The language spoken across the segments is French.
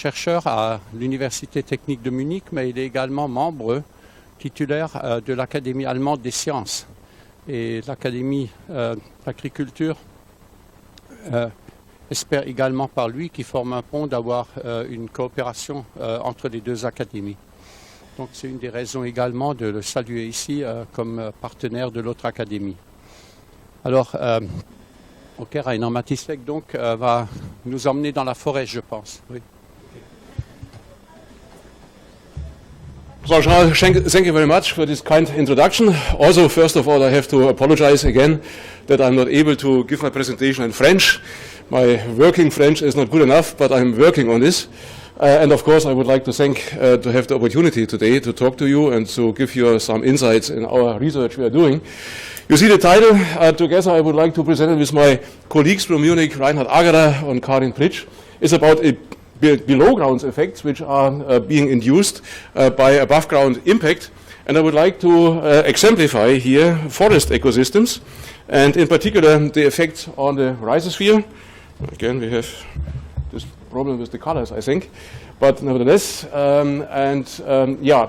chercheur à l'Université technique de Munich, mais il est également membre titulaire de l'Académie allemande des sciences. Et l'Académie d'agriculture espère également par lui qu'il forme un pont d'avoir une coopération entre les deux académies. Donc c'est une des raisons également de le saluer ici comme partenaire de l'autre académie. Alors, Ok, Rainer Matisek donc va nous emmener dans la forêt, je pense. Oui. So, Charles, thank you very much for this kind introduction. Also, first of all, I have to apologize again that I'm not able to give my presentation in French. My working French is not good enough, but I'm working on this. And of course, I would like to thank to have the opportunity today to talk to you and to give you some insights in our research we are doing. You see the title. Together, I would like to present it with my colleagues from Munich, Reinhard Agerer and Karin Pritsch. It's about below ground effects which are being induced by above ground impact. And I would like to exemplify here forest ecosystems and in particular the effect on the rhizosphere. Again, we have this problem with the colors, I think. But nevertheless,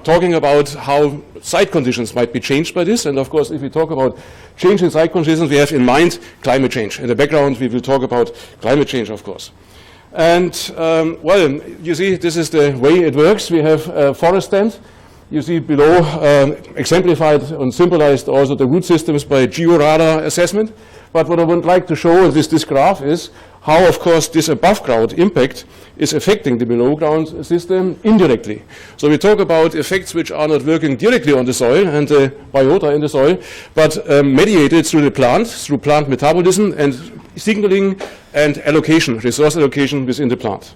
talking about how site conditions might be changed by this. And of course, if we talk about change in site conditions, we have in mind climate change. In the background, we will talk about climate change, of course. And, you see, this is the way it works. We have a forest stand. You see below exemplified and symbolized also the root systems by georadar assessment. But what I would like to show in this graph is how, of course, this above-ground impact is affecting the below-ground system indirectly. So we talk about effects which are not working directly on the soil and the biota in the soil, but mediated through the plant, through plant metabolism and signaling and allocation, resource allocation within the plant.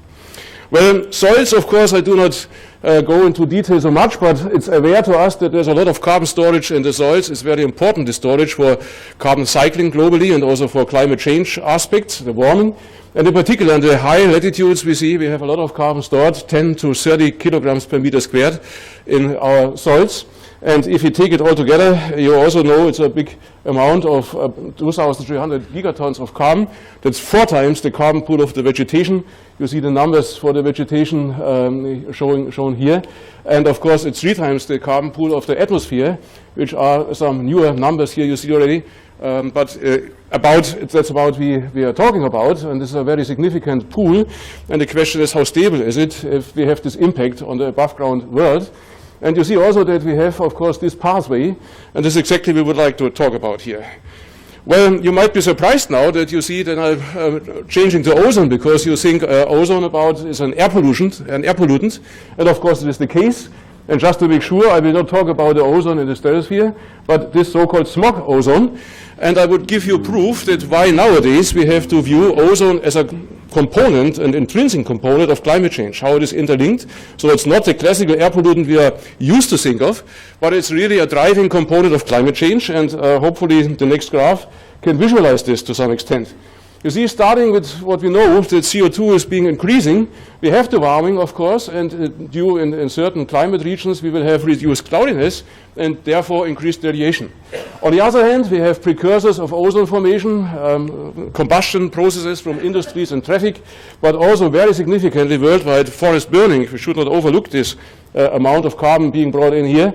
Well, soils, of course, I do not go into detail so much, but it's aware to us that there's a lot of carbon storage in the soils. It's very important, the storage, for carbon cycling globally and also for climate change aspects, the warming. And in particular, in the high latitudes we see we have a lot of carbon stored, 10 to 30 kilograms per meter squared in our soils. And if you take it all together, you also know it's a big amount of 2,300 gigatons of carbon. That's 4 times the carbon pool of the vegetation. You see the numbers for the vegetation shown here. And of course, it's 3 times the carbon pool of the atmosphere, which are some newer numbers here you see already. That's about we are talking about, and this is a very significant pool. And the question is, how stable is it if we have this impact on the above ground world? And you see also that we have, of course, this pathway, and this is exactly what we would like to talk about here. Well, you might be surprised now that you see that I'm changing to ozone, because you think ozone is an air pollutant, and of course it is the case. And just to make sure, I will not talk about the ozone in the stratosphere, but this so-called smog ozone. And I would give you proof that why nowadays we have to view ozone as a component, an intrinsic component of climate change, how it is interlinked. So it's not the classical air pollutant we are used to think of, but it's really a driving component of climate change, and hopefully the next graph can visualize this to some extent. You see, starting with what we know, that CO2 is being increasing. We have the warming, of course, and due in certain climate regions, we will have reduced cloudiness and therefore increased radiation. On the other hand, we have precursors of ozone formation, combustion processes from industries and traffic, but also very significantly worldwide forest burning. We should not overlook this amount of carbon being brought in here.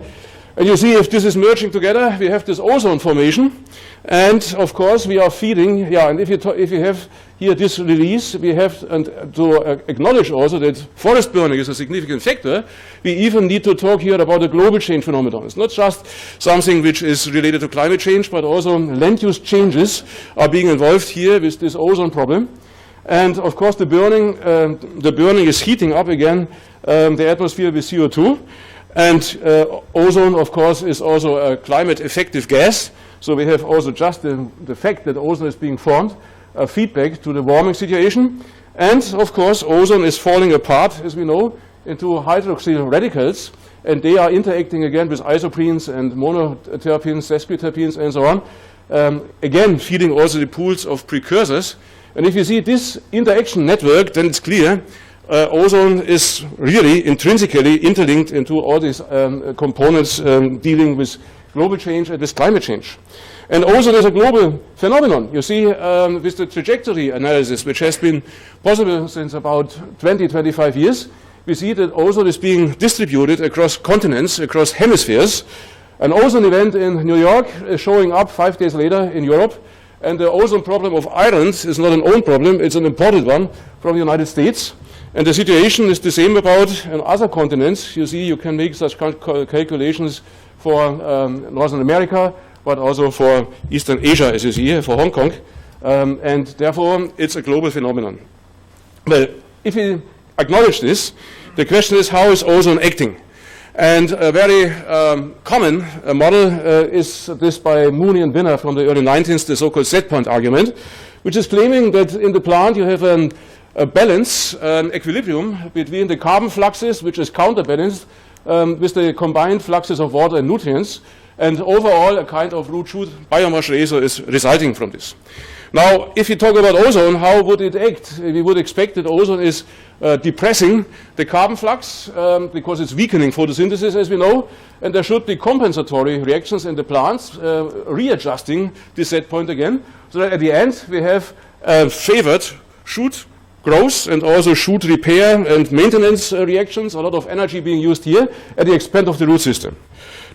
And you see, if this is merging together, we have this ozone formation. And of course, we are feeding, and if you have here this release, we have to acknowledge also that forest burning is a significant factor. We even need to talk here about the global change phenomenon. It's not just something which is related to climate change, but also land use changes are being involved here with this ozone problem. And of course, the burning is heating up again the atmosphere with CO2. And ozone, of course, is also a climate effective gas. So we have also just the fact that ozone is being formed, a feedback to the warming situation. And of course, ozone is falling apart, as we know, into hydroxyl radicals. And they are interacting again with isoprenes and monoterpenes, sesquiterpenes, and so on. Again, feeding also the pools of precursors. And if you see this interaction network, then it's clear ozone is really intrinsically interlinked into all these components dealing with global change and with climate change. And ozone is a global phenomenon. You see, with the trajectory analysis, which has been possible since about 20, 25 years, we see that ozone is being distributed across continents, across hemispheres. An ozone event in New York is showing up 5 days later in Europe. And the ozone problem of Ireland is not an own problem, it's an imported one from the United States. And the situation is the same about in other continents. You see, you can make such calculations for Northern America, but also for Eastern Asia, as you see here, for Hong Kong. And therefore, it's a global phenomenon. Well, if we acknowledge this, the question is, how is ozone acting? And a very common model is this by Mooney and Winner from the early 19th, the so-called set point argument, which is claiming that in the plant you have a balance, an equilibrium between the carbon fluxes, which is counterbalanced with the combined fluxes of water and nutrients, and overall a kind of root-shoot biomass ratio is resulting from this. Now, if you talk about ozone, how would it act? We would expect that ozone is depressing the carbon flux because it's weakening photosynthesis, as we know, and there should be compensatory reactions in the plants, readjusting the set point again, so that at the end we have favored shoot growth and also shoot repair and maintenance reactions, a lot of energy being used here at the expense of the root system.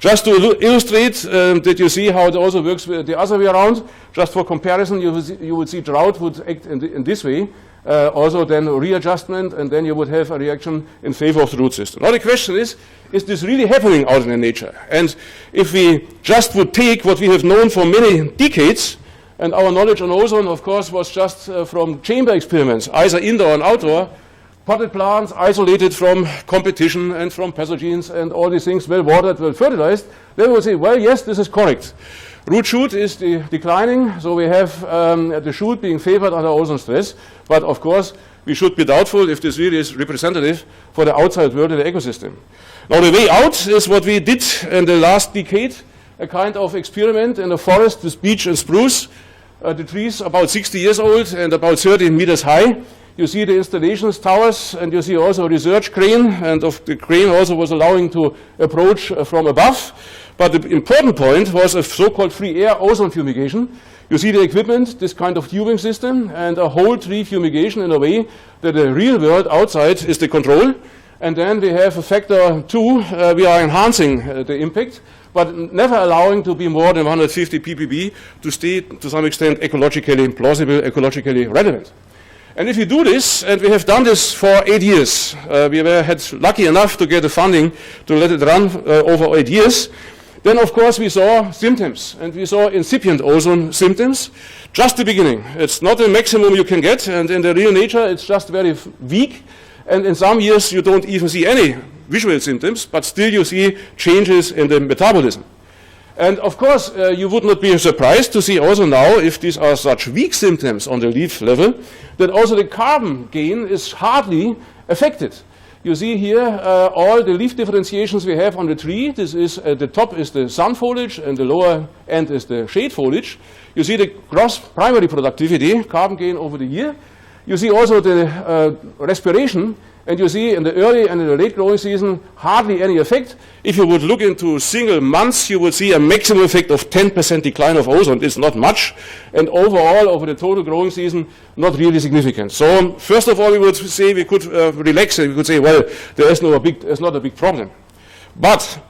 Just to illustrate that you see how it also works the other way around, just for comparison, you would see drought would act in this way, also then readjustment, and then you would have a reaction in favor of the root system. Now the question is this really happening out in nature? And if we just would take what we have known for many decades, and our knowledge on ozone, of course, was just from chamber experiments, either indoor and outdoor, potted plants isolated from competition and from pathogens and all these things, well watered, well fertilized, then we would say, well, yes, this is correct. Root shoot is declining, so we have the shoot being favored under ozone stress, but of course, we should be doubtful if this really is representative for the outside world in the ecosystem. Now, the way out is what we did in the last decade, a kind of experiment in a forest with beech and spruce. The trees about 60 years old and about 30 meters high. You see the installations towers, and you see also a research crane, and the crane also was allowing to approach from above. But the important point was a so-called free air ozone fumigation. You see the equipment, this kind of tubing system, and a whole tree fumigation in a way that the real world outside is the control. And then we have a factor 2, we are enhancing the impact, but never allowing to be more than 150 ppb to stay to some extent ecologically plausible, ecologically relevant. And if you do this, and we have done this for 8 years, we had lucky enough to get the funding to let it run over 8 years, then of course we saw symptoms, and we saw incipient ozone symptoms. Just the beginning. It's not the maximum you can get, and in the real nature it's just very weak, and in some years you don't even see any visual symptoms, but still you see changes in the metabolism. And of course, you would not be surprised to see also now, if these are such weak symptoms on the leaf level, that also the carbon gain is hardly affected. You see here all the leaf differentiations we have on the tree. This is the top is the sun foliage, and the lower end is the shade foliage. You see the gross primary productivity, carbon gain over the year. You see also the respiration. And you see in the early and in the late growing season, hardly any effect. If you would look into single months, you would see a maximum effect of 10% decline of ozone. It's not much. And overall, over the total growing season, not really significant. So first of all, we would say we could relax it. We could say, well, there's not a big problem. But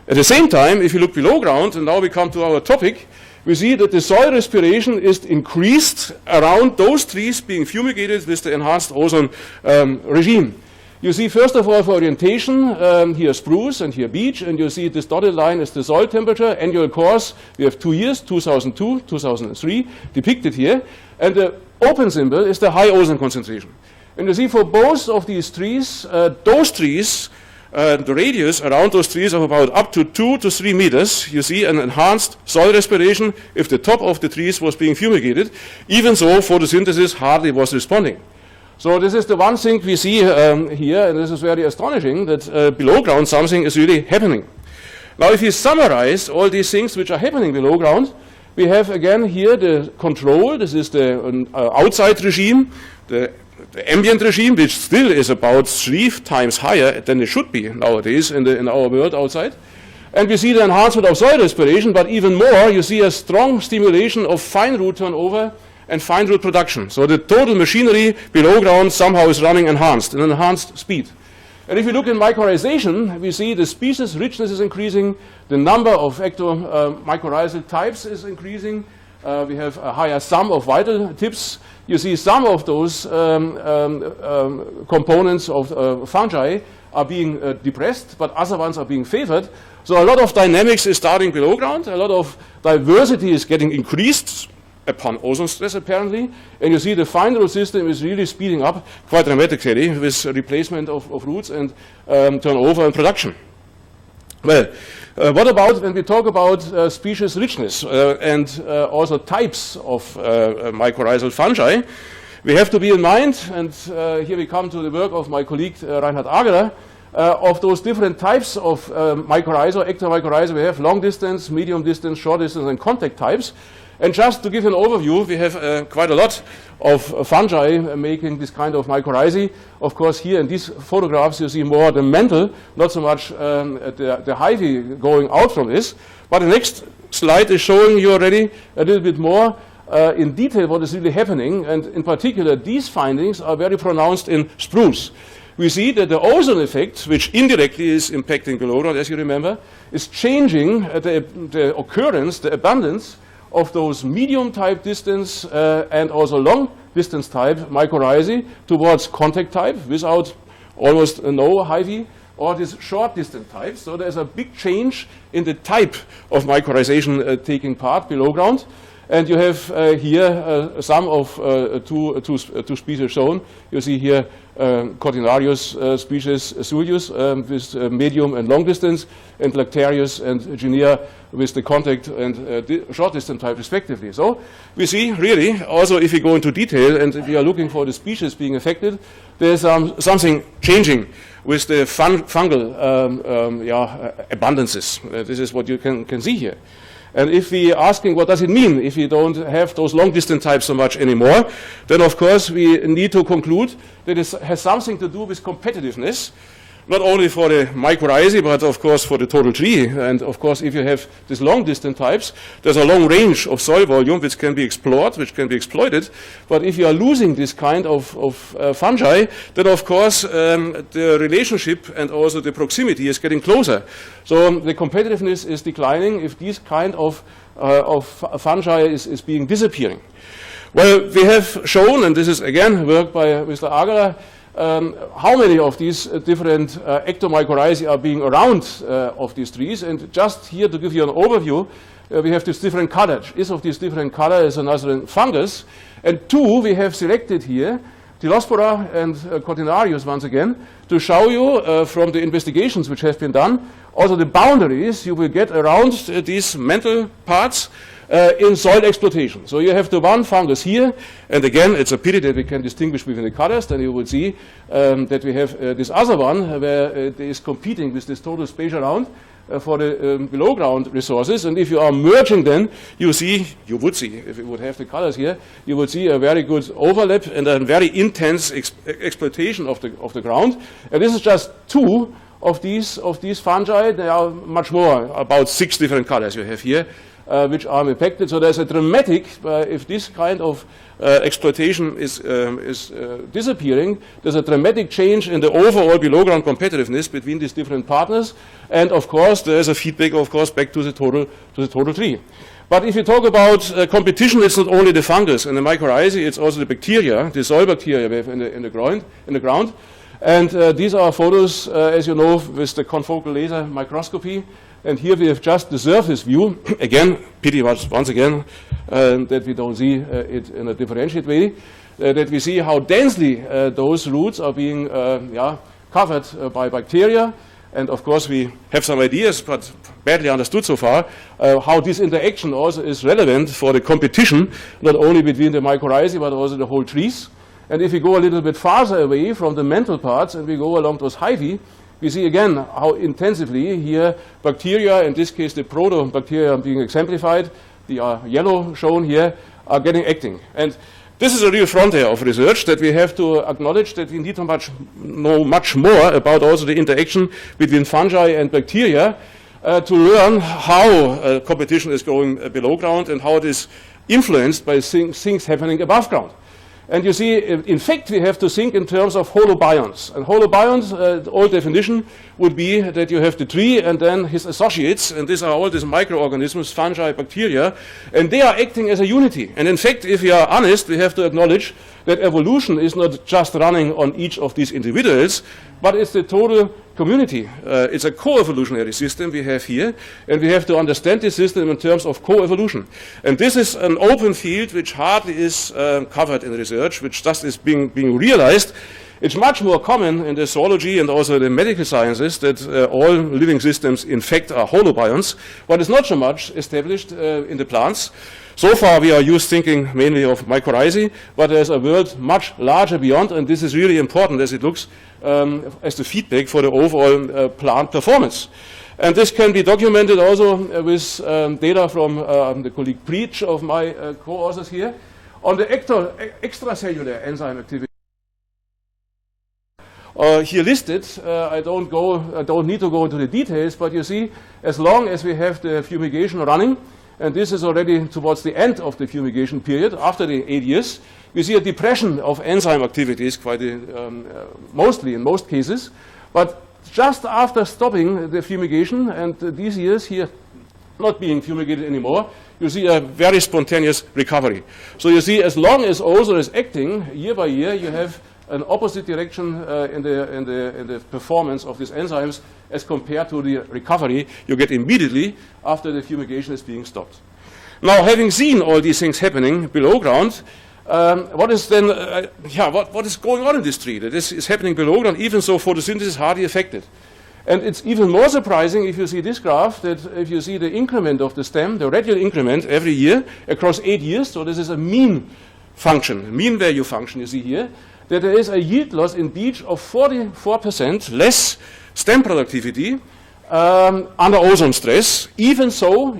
at the same time, if you look below ground, and now we come to our topic, we see that the soil respiration is increased around those trees being fumigated with the enhanced ozone regime. You see, first of all, for orientation, here spruce and here beech, and you see this dotted line is the soil temperature, annual course. We have 2 years, 2002, 2003, depicted here. And the open symbol is the high ozone concentration. And you see, for both of these trees, the radius around those trees of about up to 2 to 3 meters, you see an enhanced soil respiration if the top of the trees was being fumigated. Even so, photosynthesis hardly was responding. So this is the one thing we see here, and this is very astonishing, that below ground something is really happening. Now if you summarize all these things which are happening below ground, we have again here the control. This is the outside regime, the ambient regime, which still is about 3 times higher than it should be nowadays in our world outside. And we see the enhancement of soil respiration, but even more, you see a strong stimulation of fine root turnover and fine root production. So the total machinery below ground somehow is running enhanced, an enhanced speed. And if you look in mycorrhization, we see the species richness is increasing, the number of ectomycorrhizal types is increasing, we have a higher sum of vital tips. You see some of those components of fungi are being depressed, but other ones are being favored. So a lot of dynamics is starting below ground, a lot of diversity is getting increased upon ozone stress apparently, and you see the fine root system is really speeding up quite dramatically with replacement of roots and turnover and production. Well, what about when we talk about species richness and also types of mycorrhizal fungi? We have to be in mind, and here we come to the work of my colleague Reinhard Agerer, of those different types of mycorrhiza, ectomycorrhiza. We have long distance, medium distance, short distance, and contact types. And just to give an overview, we have quite a lot of fungi making this kind of mycorrhizae. Of course, here in these photographs, you see more the mantle, not so much the hyphae going out from this. But the next slide is showing you already a little bit more in detail what is really happening. And in particular, these findings are very pronounced in spruce. We see that the ozone effect, which indirectly is impacting below ground, as you remember, is changing the occurrence, the abundance of those medium type distance and also long distance type mycorrhizae towards contact type without almost no hyphae, or this short distance type. So there's a big change in the type of mycorrhization taking part below ground. And you have here some of two species shown. You see here Cortinarius species Sulius with medium and long distance, and Lactarius and Genea with the contact and short distance type respectively. So we see really, also if we go into detail and we are looking for the species being affected, there's something changing with the fungal abundances. This is what you can see here. And if we are asking what does it mean if we don't have those long-distance types so much anymore, then of course we need to conclude that it has something to do with competitiveness, not only for the mycorrhizae, but of course for the total tree. And of course, if you have these long-distance types, there's a long range of soil volume which can be explored, which can be exploited. But if you are losing this kind of fungi, then of course the relationship and also the proximity is getting closer. So the competitiveness is declining if this kind of fungi is being disappearing. Well, we have shown, and this is again work by Mr. Agerer, how many of these different ectomycorrhizae are being around of these trees. And just here to give you an overview, we have this different color. Each of these different colors is another fungus. And two we have selected here, Tylospora and Cortinarius once again, to show you from the investigations which have been done, also the boundaries you will get around these mantle parts in soil exploitation. So you have the one fungus here, and again, it's a pity that we can distinguish between the colors. Then you will see that we have this other one where it is competing with this total space around for the below ground resources. And if you are merging then, you would see, if you would have the colors here, you would see a very good overlap and a very intense exploitation of the ground. And this is just two of these fungi. There are much more, about 6 different colors you have here, which are impacted. So there's a dramatic, if this kind of exploitation is disappearing, there's a dramatic change in the overall below ground competitiveness between these different partners. And of course, there's a feedback, of course, back to the total tree. But if you talk about competition, it's not only the fungus and the mycorrhizae, it's also the bacteria, the soil bacteria we have in the ground. And these are photos, as you know, with the confocal laser microscopy. And here we have just the surface view. Again, pity once again that we don't see it in a differentiated way, that we see how densely those roots are being covered by bacteria. And of course, we have some ideas, but badly understood so far, how this interaction also is relevant for the competition, not only between the mycorrhizae, but also the whole trees. And if we go a little bit farther away from the mantle parts and we go along those hyphae, we see again how intensively here bacteria, in this case the protobacteria being exemplified, the yellow shown here, are getting acting. And this is a real frontier of research that we have to acknowledge, that we need to know much more about also the interaction between fungi and bacteria. to learn how competition is going below ground and how it is influenced by things happening above ground. And you see, in fact, we have to think in terms of holobions. And holobions, the old definition would be that you have the tree and then his associates, and these are all these microorganisms, fungi, bacteria, and they are acting as a unity. And in fact, if we are honest, we have to acknowledge that evolution is not just running on each of these individuals, but it's the total community. It's a co-evolutionary system we have here, and we have to understand this system in terms of co-evolution. And this is an open field which hardly is covered in research, which just is being realized. It's much more common in the zoology and also the medical sciences that all living systems in fact are holobions, but it's not so much established in the plants. So far we are used thinking mainly of mycorrhizae, but there's a world much larger beyond, and this is really important as it looks as the feedback for the overall plant performance. And this can be documented also with data from the colleague Preach of my co-authors here on the extracellular enzyme activity. Here listed, I don't need to go into the details, but you see, as long as we have the fumigation running, and this is already towards the end of the fumigation period, after the 8 years, we see a depression of enzyme activities quite mostly in most cases. But just after stopping the fumigation, and these years here not being fumigated anymore, you see a very spontaneous recovery. So you see, as long as ozone is acting year by year, you have an opposite direction in the performance of these enzymes as compared to the recovery you get immediately after the fumigation is being stopped. Now, having seen all these things happening below ground, what is then, what is going on in this tree? That this is happening below ground, even so photosynthesis is hardly affected. And it's even more surprising if you see this graph, that if you see the increment of the stem, the radial increment every year across 8 years, so this is a mean function, mean value function you see here, that there is a yield loss in beech of 44% less stem productivity under ozone stress. Even so,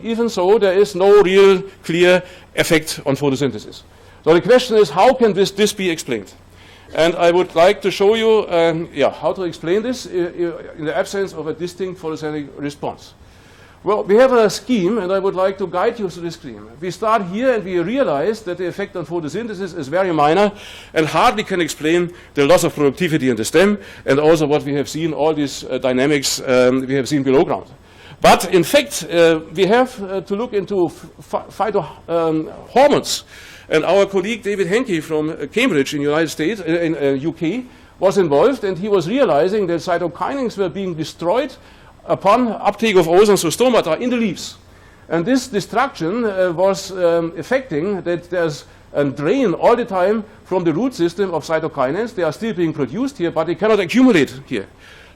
there is no real clear effect on photosynthesis. So the question is, how can this be explained? And I would like to show you how to explain this in the absence of a distinct photosynthetic response. Well, we have a scheme, and I would like to guide you through this scheme. We start here, and we realize that the effect on photosynthesis is very minor and hardly can explain the loss of productivity in the stem, and also what we have seen, all these dynamics we have seen below ground. But in fact, we have to look into phytohormones. And our colleague David Henke from Cambridge in United States, in UK, was involved, and he was realizing that cytokinins were being destroyed upon uptake of ozone through stomata in the leaves. And this destruction was affecting that there's a drain all the time from the root system of cytokinins. They are still being produced here, but they cannot accumulate here.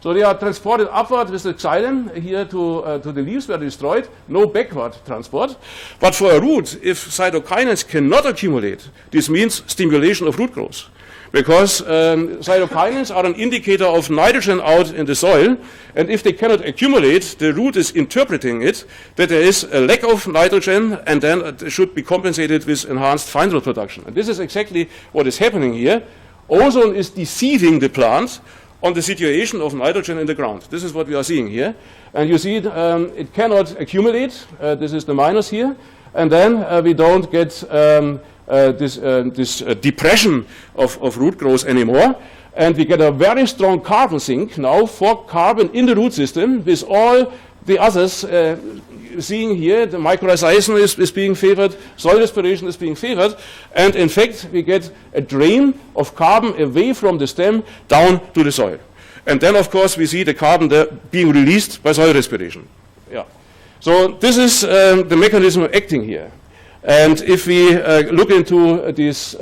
So they are transported upward with the xylem here to the leaves where they're destroyed, no backward transport. But for a root, if cytokinins cannot accumulate, this means stimulation of root growth. Because cytokinins are an indicator of nitrogen out in the soil, and if they cannot accumulate, the root is interpreting it that there is a lack of nitrogen, and then it should be compensated with enhanced fine root production. And this is exactly what is happening here. Ozone is deceiving the plant on the situation of nitrogen in the ground. This is what we are seeing here. And you see it cannot accumulate. This is the minus here. And then we don't get this depression of root growth anymore. And we get a very strong carbon sink now for carbon in the root system with all the others seeing here. The mycorrhization is being favored, soil respiration is being favored, and in fact we get a drain of carbon away from the stem down to the soil. And then of course we see the carbon there being released by soil respiration. Yeah. So this is the mechanism of acting here. And if we look into this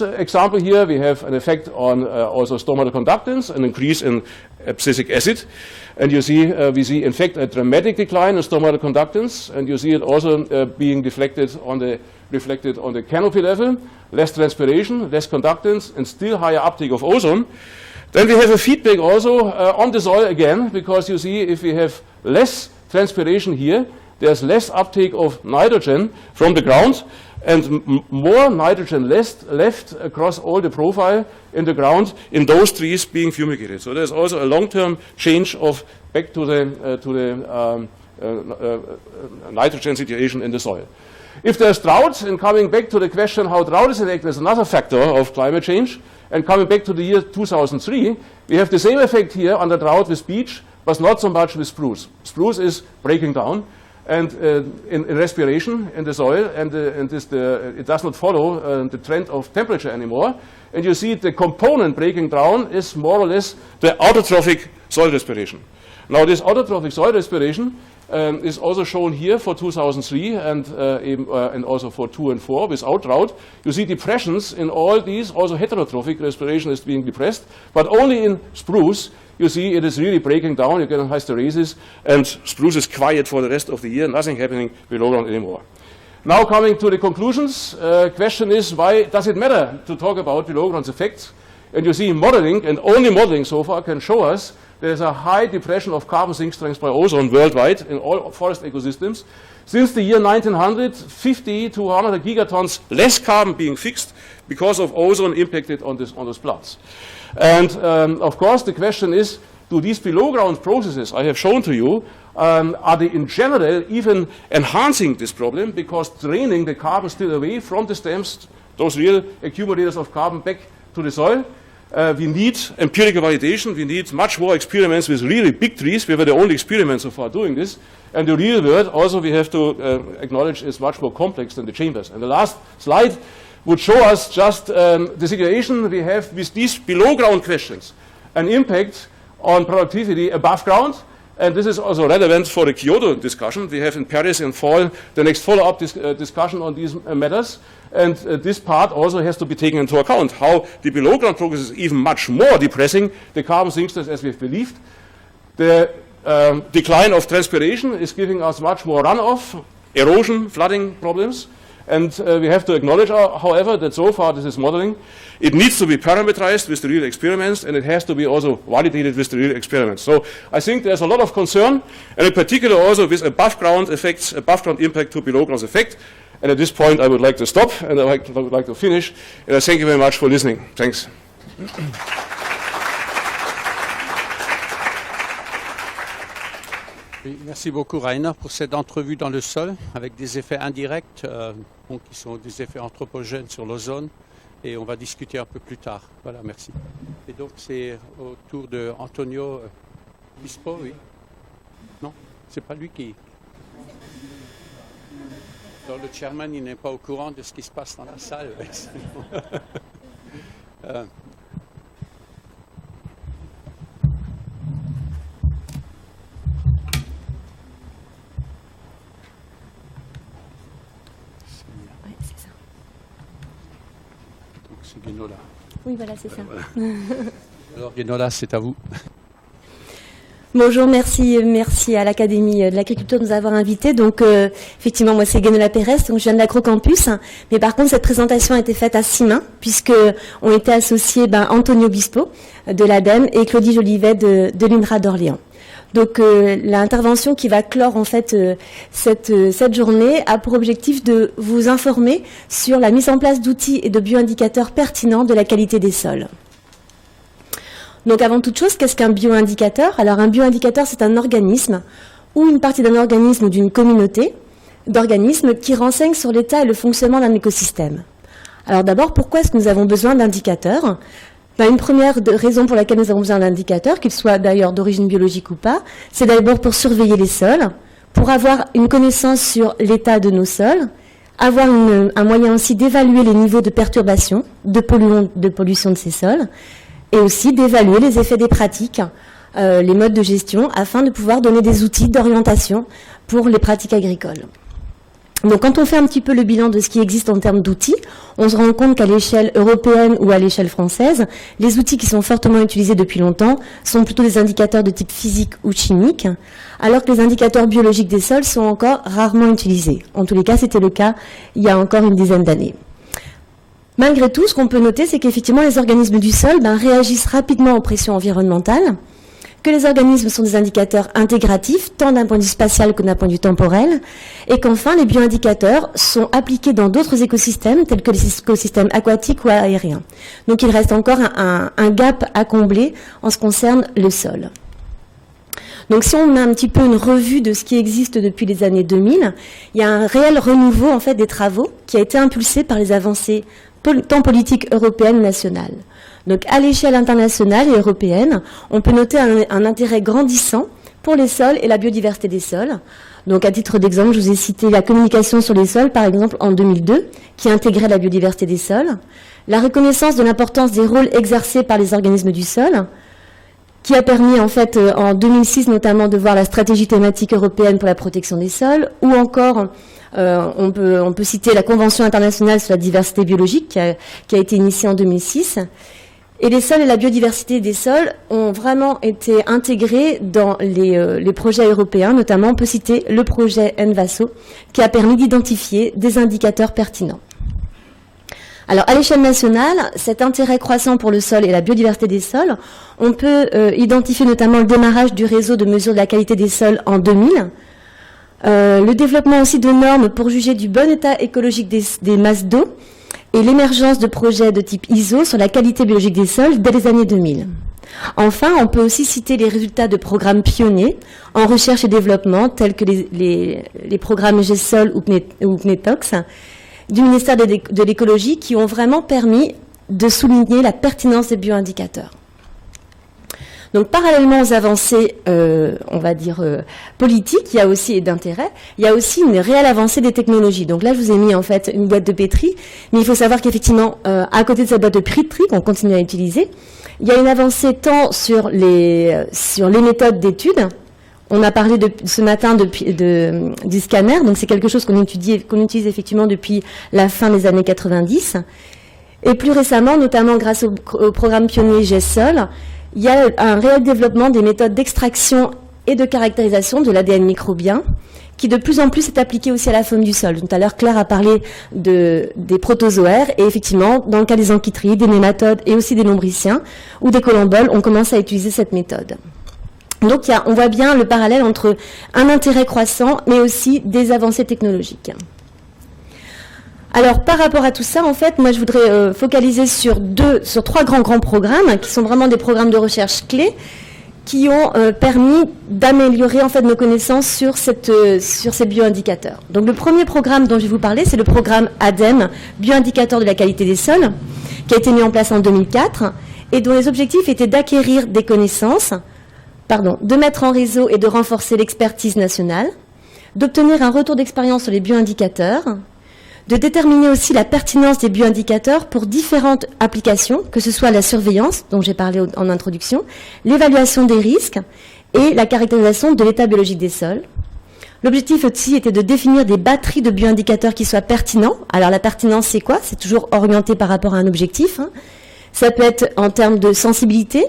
example here, we have an effect on also stomatal conductance, an increase in abscisic acid. And you see, we see in fact a dramatic decline in stomatal conductance, and you see it also being reflected on the canopy level, less transpiration, less conductance, and still higher uptake of ozone. Then we have a feedback also on the soil again, because you see if we have less transpiration here, there's less uptake of nitrogen from the ground, and more nitrogen left across all the profile in the ground in those trees being fumigated. So there's also a long-term change of back to the nitrogen situation in the soil. If there's drought, and coming back to the question how drought is enacted as another factor of climate change, and coming back to the year 2003, we have the same effect here under drought with beech, but not so much with spruce. Spruce is breaking down, and in respiration in the soil, and it does not follow the trend of temperature anymore. And you see the component breaking down is more or less the autotrophic soil respiration. Now this autotrophic soil respiration is also shown here for 2003 and also for 2 and 4 without drought. You see depressions in all these, also heterotrophic respiration is being depressed, but only in spruce you see it is really breaking down, you get hysteresis, and spruce is quiet for the rest of the year, nothing happening below ground anymore. Now coming to the conclusions, question is why does it matter to talk about below ground effects? And you see modeling, and only modeling so far can show us there's a high depression of carbon sink strength by ozone worldwide in all forest ecosystems. Since the year 1900, 50 to 100 gigatons less carbon being fixed because of ozone impacted on those plants. And of course the question is, do these below ground processes I have shown to you, are they in general even enhancing this problem, because draining the carbon still away from the stems, those real accumulators of carbon, back to the soil? We need empirical validation. We need much more experiments with really big trees. We were the only experiments so far doing this. And the real world, also we have to acknowledge, is much more complex than the chambers. And the last slide would show us just the situation we have with these below ground questions, an impact on productivity above ground. And this is also relevant for the Kyoto discussion. We have in Paris in fall the next follow-up discussion on these matters. And this part also has to be taken into account, how the below ground progress is even much more depressing the carbon sink stress as we have believed. The decline of transpiration is giving us much more runoff, erosion, flooding problems. And we have to acknowledge, however, that so far this is modeling. It needs to be parameterized with the real experiments, and it has to be also validated with the real experiments. So I think there's a lot of concern, and in particular also with above ground effects, above ground impact to below ground effect. And at this point I would like to stop, and I would like to finish. And I thank you very much for listening. Thanks. Oui, merci beaucoup Rainer pour cette entrevue dans le sol avec des effets indirects qui sont des effets anthropogènes sur l'ozone, et on va discuter un peu plus tard. Voilà, merci. Et donc c'est au tour de Antonio Bispo, oui? Non, c'est pas lui qui... Alors, le chairman, il n'est pas au courant de ce qui se passe dans la salle. C'est Guénola. Oui, voilà, c'est ça. Voilà. Alors, Guénola, c'est à vous. Bonjour, merci à l'Académie de l'Agriculture de nous avoir invités. Donc, effectivement, moi, c'est Guénola Pérez, donc je viens de l'Agrocampus. Mais par contre, cette présentation a été faite à 6 mains, puisque on était associés Antonio Bispo de l'ADEME et Claudie Jolivet de l'INRA d'Orléans. Donc l'intervention qui va clore en fait cette journée a pour objectif de vous informer sur la mise en place d'outils et de bioindicateurs pertinents de la qualité des sols. Donc avant toute chose, qu'est-ce qu'un bioindicateur? Alors un bioindicateur, c'est un organisme ou une partie d'un organisme ou d'une communauté d'organismes qui renseigne sur l'état et le fonctionnement d'un écosystème. Alors d'abord, pourquoi est-ce que nous avons besoin d'indicateurs? Une première raison pour laquelle nous avons besoin d'indicateurs, qu'ils soient d'ailleurs d'origine biologique ou pas, c'est d'abord pour surveiller les sols, pour avoir une connaissance sur l'état de nos sols, avoir un moyen aussi d'évaluer les niveaux de perturbation, de pollution de ces sols, et aussi d'évaluer les effets des pratiques, les modes de gestion, afin de pouvoir donner des outils d'orientation pour les pratiques agricoles. Donc quand on fait un petit peu le bilan de ce qui existe en termes d'outils, on se rend compte qu'à l'échelle européenne ou à l'échelle française, les outils qui sont fortement utilisés depuis longtemps sont plutôt des indicateurs de type physique ou chimique, alors que les indicateurs biologiques des sols sont encore rarement utilisés. En tous les cas, c'était le cas il y a encore une dizaine d'années. Malgré tout, ce qu'on peut noter, c'est qu'effectivement les organismes du sol réagissent rapidement aux pressions environnementales, que les organismes sont des indicateurs intégratifs, tant d'un point de vue spatial que d'un point de vue temporel, et qu'enfin, les bioindicateurs sont appliqués dans d'autres écosystèmes, tels que les écosystèmes aquatiques ou aériens. Donc il reste encore un gap à combler en ce qui concerne le sol. Donc si on met un petit peu une revue de ce qui existe depuis les années 2000, il y a un réel renouveau en fait des travaux qui a été impulsé par les avancées tant politiques européennes ou nationales. Donc à l'échelle internationale et européenne, on peut noter un intérêt grandissant pour les sols et la biodiversité des sols. Donc à titre d'exemple, je vous ai cité la communication sur les sols, par exemple, en 2002, qui intégrait la biodiversité des sols, la reconnaissance de l'importance des rôles exercés par les organismes du sol, qui a permis en fait en 2006 notamment de voir la stratégie thématique européenne pour la protection des sols, ou encore on peut citer la Convention internationale sur la diversité biologique qui a été initiée en 2006. Et les sols et la biodiversité des sols ont vraiment été intégrés dans les projets européens. Notamment, on peut citer le projet Envaso, qui a permis d'identifier des indicateurs pertinents. Alors, à l'échelle nationale, cet intérêt croissant pour le sol et la biodiversité des sols, on peut identifier notamment le démarrage du réseau de mesure de la qualité des sols en 2000, le développement aussi de normes pour juger du bon état écologique des masses d'eau, et l'émergence de projets de type ISO sur la qualité biologique des sols dès les années 2000. Enfin, on peut aussi citer les résultats de programmes pionniers en recherche et développement, tels que les programmes GESOL ou PNETOX, du ministère de l'écologie, qui ont vraiment permis de souligner la pertinence des bioindicateurs. Donc, parallèlement aux avancées, on va dire, politiques, il y a aussi, et d'intérêt, il y a aussi une réelle avancée des technologies. Donc là, je vous ai mis, en fait, une boîte de pétri, mais il faut savoir qu'effectivement, à côté de cette boîte de pétri qu'on continue à utiliser, il y a une avancée tant sur les méthodes d'études. On a parlé ce matin du scanner, donc c'est quelque chose qu'on utilise effectivement depuis la fin des années 90. Et plus récemment, notamment grâce au programme pionnier GESOL, il y a un réel développement des méthodes d'extraction et de caractérisation de l'ADN microbien, qui de plus en plus est appliqué aussi à la faune du sol. Tout à l'heure, Claire a parlé des protozoaires, et effectivement, dans le cas des amphitrides, des nématodes et aussi des lombriciens, ou des colomboles, on commence à utiliser cette méthode. Donc on voit bien le parallèle entre un intérêt croissant, mais aussi des avancées technologiques. Alors, par rapport à tout ça, en fait, moi, je voudrais focaliser sur trois grands programmes, qui sont vraiment des programmes de recherche clés, qui ont permis d'améliorer, en fait, nos connaissances sur ces bioindicateurs. Donc, le premier programme dont je vais vous parler, c'est le programme ADEME, bioindicateur de la qualité des sols, qui a été mis en place en 2004, et dont les objectifs étaient d'acquérir des connaissances, de mettre en réseau et de renforcer l'expertise nationale, d'obtenir un retour d'expérience sur les bioindicateurs, de déterminer aussi la pertinence des bioindicateurs pour différentes applications, que ce soit la surveillance, dont j'ai parlé en introduction, l'évaluation des risques et la caractérisation de l'état biologique des sols. L'objectif aussi était de définir des batteries de bioindicateurs qui soient pertinents. Alors la pertinence, c'est quoi? C'est toujours orienté par rapport à un objectif. Ça peut être en termes de sensibilité.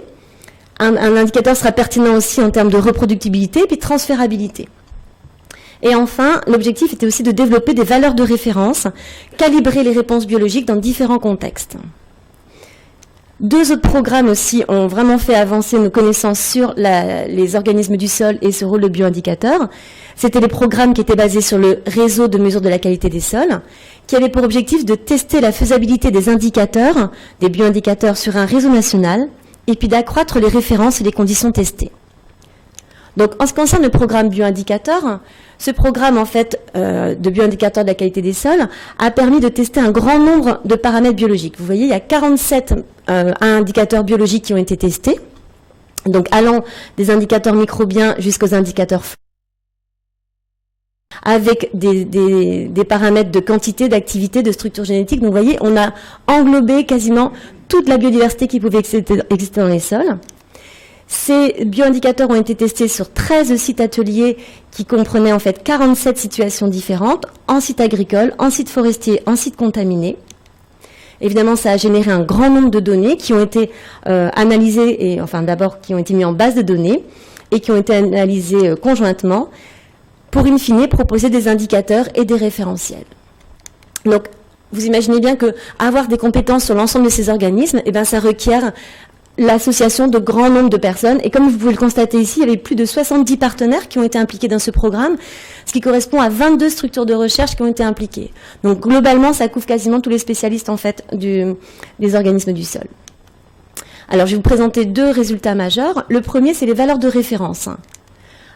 Un indicateur sera pertinent aussi en termes de reproductibilité et puis de transférabilité. Et enfin, l'objectif était aussi de développer des valeurs de référence, calibrer les réponses biologiques dans différents contextes. Deux autres programmes aussi ont vraiment fait avancer nos connaissances sur les organismes du sol et ce rôle de bioindicateur. C'était les programmes qui étaient basés sur le réseau de mesure de la qualité des sols, qui avaient pour objectif de tester la faisabilité des indicateurs, des bioindicateurs sur un réseau national, et puis d'accroître les références et les conditions testées. Donc, en ce qui concerne le programme bioindicateur, ce programme, en fait, de bioindicateur de la qualité des sols a permis de tester un grand nombre de paramètres biologiques. Vous voyez, il y a 47 indicateurs biologiques qui ont été testés, donc allant des indicateurs microbiens jusqu'aux indicateurs avec des paramètres de quantité, d'activité, de structure génétique. Donc, vous voyez, on a englobé quasiment toute la biodiversité qui pouvait exister dans les sols. Ces bioindicateurs ont été testés sur 13 sites ateliers qui comprenaient en fait 47 situations différentes, en site agricole, en site forestier, en site contaminé. Évidemment, ça a généré un grand nombre de données qui ont été analysées, d'abord qui ont été mis en base de données et qui ont été analysées conjointement pour in fine proposer des indicateurs et des référentiels. Donc, vous imaginez bien que avoir des compétences sur l'ensemble de ces organismes, ça requiert l'association de grand nombre de personnes. Et comme vous pouvez le constater ici, il y avait plus de 70 partenaires qui ont été impliqués dans ce programme, ce qui correspond à 22 structures de recherche qui ont été impliquées. Donc globalement, ça couvre quasiment tous les spécialistes en fait des organismes du sol. Alors je vais vous présenter deux résultats majeurs. Le premier, c'est les valeurs de référence.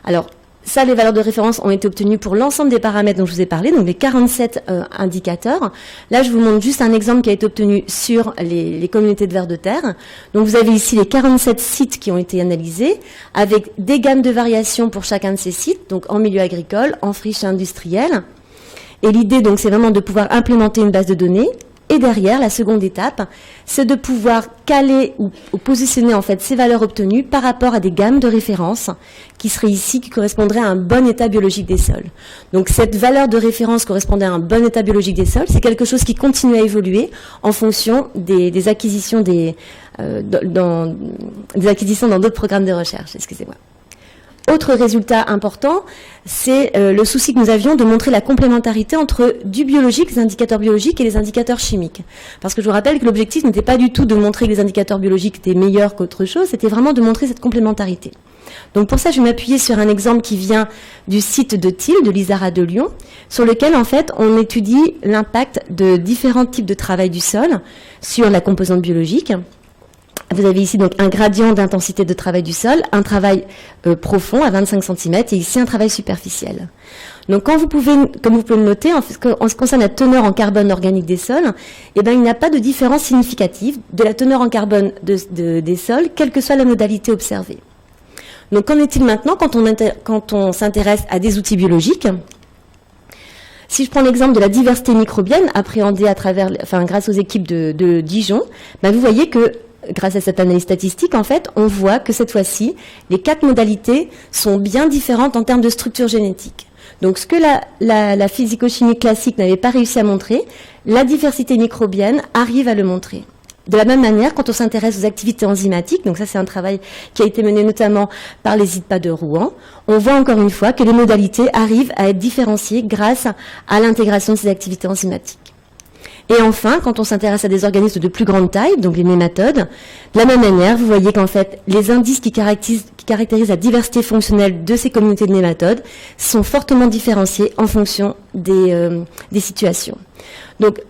Alors, ça, les valeurs de référence ont été obtenues pour l'ensemble des paramètres dont je vous ai parlé, donc les 47 indicateurs. Là, je vous montre juste un exemple qui a été obtenu sur les communautés de vers de terre. Donc, vous avez ici les 47 sites qui ont été analysés, avec des gammes de variations pour chacun de ces sites, donc en milieu agricole, en friche industrielle. Et l'idée, donc, c'est vraiment de pouvoir implémenter une base de données. Et derrière, la seconde étape, c'est de pouvoir caler ou positionner en fait ces valeurs obtenues par rapport à des gammes de référence qui seraient ici, qui correspondraient à un bon état biologique des sols. Donc cette valeur de référence correspondait à un bon état biologique des sols. C'est quelque chose qui continue à évoluer en fonction des acquisitions des acquisitions dans d'autres programmes de recherche. Excusez-moi. Autre résultat important, c'est le souci que nous avions de montrer la complémentarité entre du biologique, les indicateurs biologiques et les indicateurs chimiques. Parce que je vous rappelle que l'objectif n'était pas du tout de montrer que les indicateurs biologiques étaient meilleurs qu'autre chose, c'était vraiment de montrer cette complémentarité. Donc pour ça, je vais m'appuyer sur un exemple qui vient du site de Thiel, de l'ISARA de Lyon, sur lequel en fait on étudie l'impact de différents types de travail du sol sur la composante biologique. Vous avez ici donc un gradient d'intensité de travail du sol, un travail profond à 25 cm et ici un travail superficiel. Donc comme vous pouvez le noter, en ce qui concerne la teneur en carbone organique des sols, eh ben, il n'y a pas de différence significative de la teneur en carbone des sols, quelle que soit la modalité observée. Donc qu'en est-il maintenant quand on s'intéresse à des outils biologiques ? Si je prends l'exemple de la diversité microbienne appréhendée grâce aux équipes de Dijon, ben vous voyez que grâce à cette analyse statistique, en fait, on voit que cette fois-ci, les 4 modalités sont bien différentes en termes de structure génétique. Donc, ce que la physico-chimie classique n'avait pas réussi à montrer, la diversité microbienne arrive à le montrer. De la même manière, quand on s'intéresse aux activités enzymatiques, donc ça c'est un travail qui a été mené notamment par les IDPA de Rouen, on voit encore une fois que les modalités arrivent à être différenciées grâce à l'intégration de ces activités enzymatiques. Et enfin, quand on s'intéresse à des organismes de plus grande taille, donc les nématodes, de la même manière, vous voyez qu'en fait, les indices qui caractérisent la diversité fonctionnelle de ces communautés de nématodes sont fortement différenciés en fonction des situations. Donc,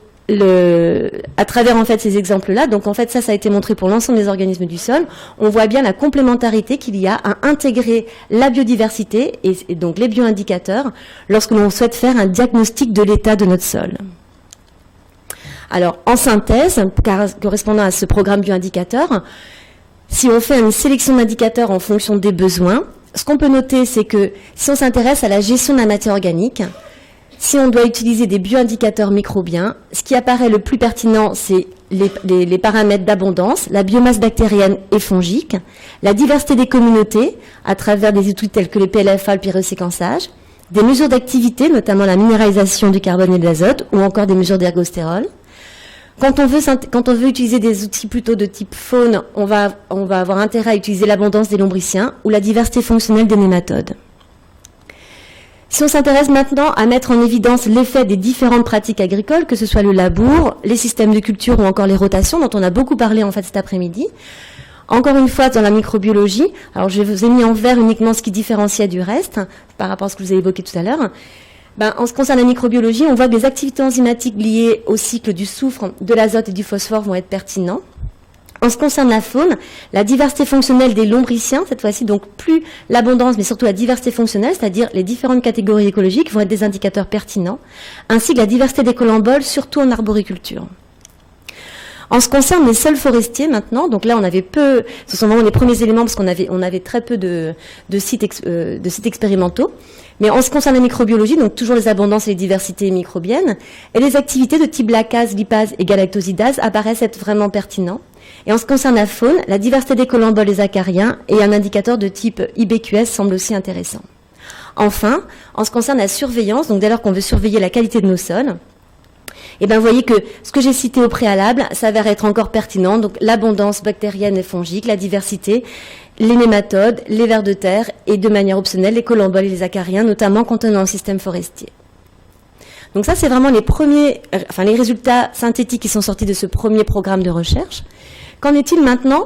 à travers en fait ces exemples-là, donc en fait ça a été montré pour l'ensemble des organismes du sol, on voit bien la complémentarité qu'il y a à intégrer la biodiversité et donc les bioindicateurs lorsque l'on souhaite faire un diagnostic de l'état de notre sol. Alors, en synthèse, correspondant à ce programme bioindicateur, si on fait une sélection d'indicateurs en fonction des besoins, ce qu'on peut noter, c'est que si on s'intéresse à la gestion de la matière organique, si on doit utiliser des bioindicateurs microbiens, ce qui apparaît le plus pertinent, c'est les paramètres d'abondance, la biomasse bactérienne et fongique, la diversité des communautés à travers des outils tels que les PLFA, le pyroséquençage, des mesures d'activité, notamment la minéralisation du carbone et de l'azote, ou encore des mesures d'ergostérol. Quand on veut utiliser des outils plutôt de type faune, on va avoir intérêt à utiliser l'abondance des lombriciens ou la diversité fonctionnelle des nématodes. Si on s'intéresse maintenant à mettre en évidence l'effet des différentes pratiques agricoles, que ce soit le labour, les systèmes de culture ou encore les rotations, dont on a beaucoup parlé en fait cet après-midi, encore une fois dans la microbiologie, alors je vous ai mis en vert uniquement ce qui différenciait du reste, par rapport à ce que je vous ai évoqué tout à l'heure. En ce qui concerne la microbiologie, on voit que les activités enzymatiques liées au cycle du soufre, de l'azote et du phosphore vont être pertinents. En ce qui concerne la faune, la diversité fonctionnelle des lombriciens, cette fois-ci, donc plus l'abondance, mais surtout la diversité fonctionnelle, c'est-à-dire les différentes catégories écologiques, vont être des indicateurs pertinents, ainsi que la diversité des collemboles, surtout en arboriculture. En ce qui concerne les sols forestiers maintenant, donc là on avait peu, ce sont vraiment les premiers éléments parce qu'on avait très peu de sites expérimentaux. Mais en ce qui concerne la microbiologie, donc toujours les abondances et les diversités microbiennes, et les activités de type lacase, lipase et galactosidase apparaissent être vraiment pertinents. Et en ce qui concerne la faune, la diversité des collemboles et des acariens et un indicateur de type IBQS semble aussi intéressant. Enfin, en ce qui concerne la surveillance, donc dès lors qu'on veut surveiller la qualité de nos sols, et vous voyez que ce que j'ai cité au préalable s'avère être encore pertinent, donc l'abondance bactérienne et fongique, la diversité, les nématodes, les vers de terre et de manière optionnelle les collemboles et les acariens, notamment contenant le système forestier. Donc ça, c'est vraiment les résultats synthétiques qui sont sortis de ce premier programme de recherche. Qu'en est-il maintenant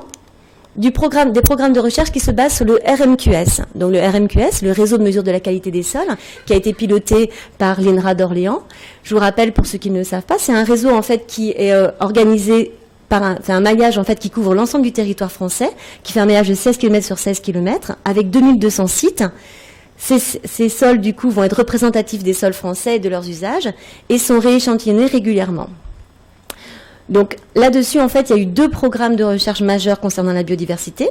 des programmes de recherche qui se basent sur le RMQS. Donc le RMQS, le réseau de mesure de la qualité des sols, qui a été piloté par l'INRA d'Orléans. Je vous rappelle, pour ceux qui ne le savent pas, c'est un réseau en fait qui est organisé par un maillage en fait qui couvre l'ensemble du territoire français, qui fait un maillage de 16 km sur 16 km, avec 2200 sites. Ces sols, du coup, vont être représentatifs des sols français et de leurs usages et sont rééchantillonnés régulièrement. Donc là-dessus, en fait, il y a eu 2 programmes de recherche majeurs concernant la biodiversité.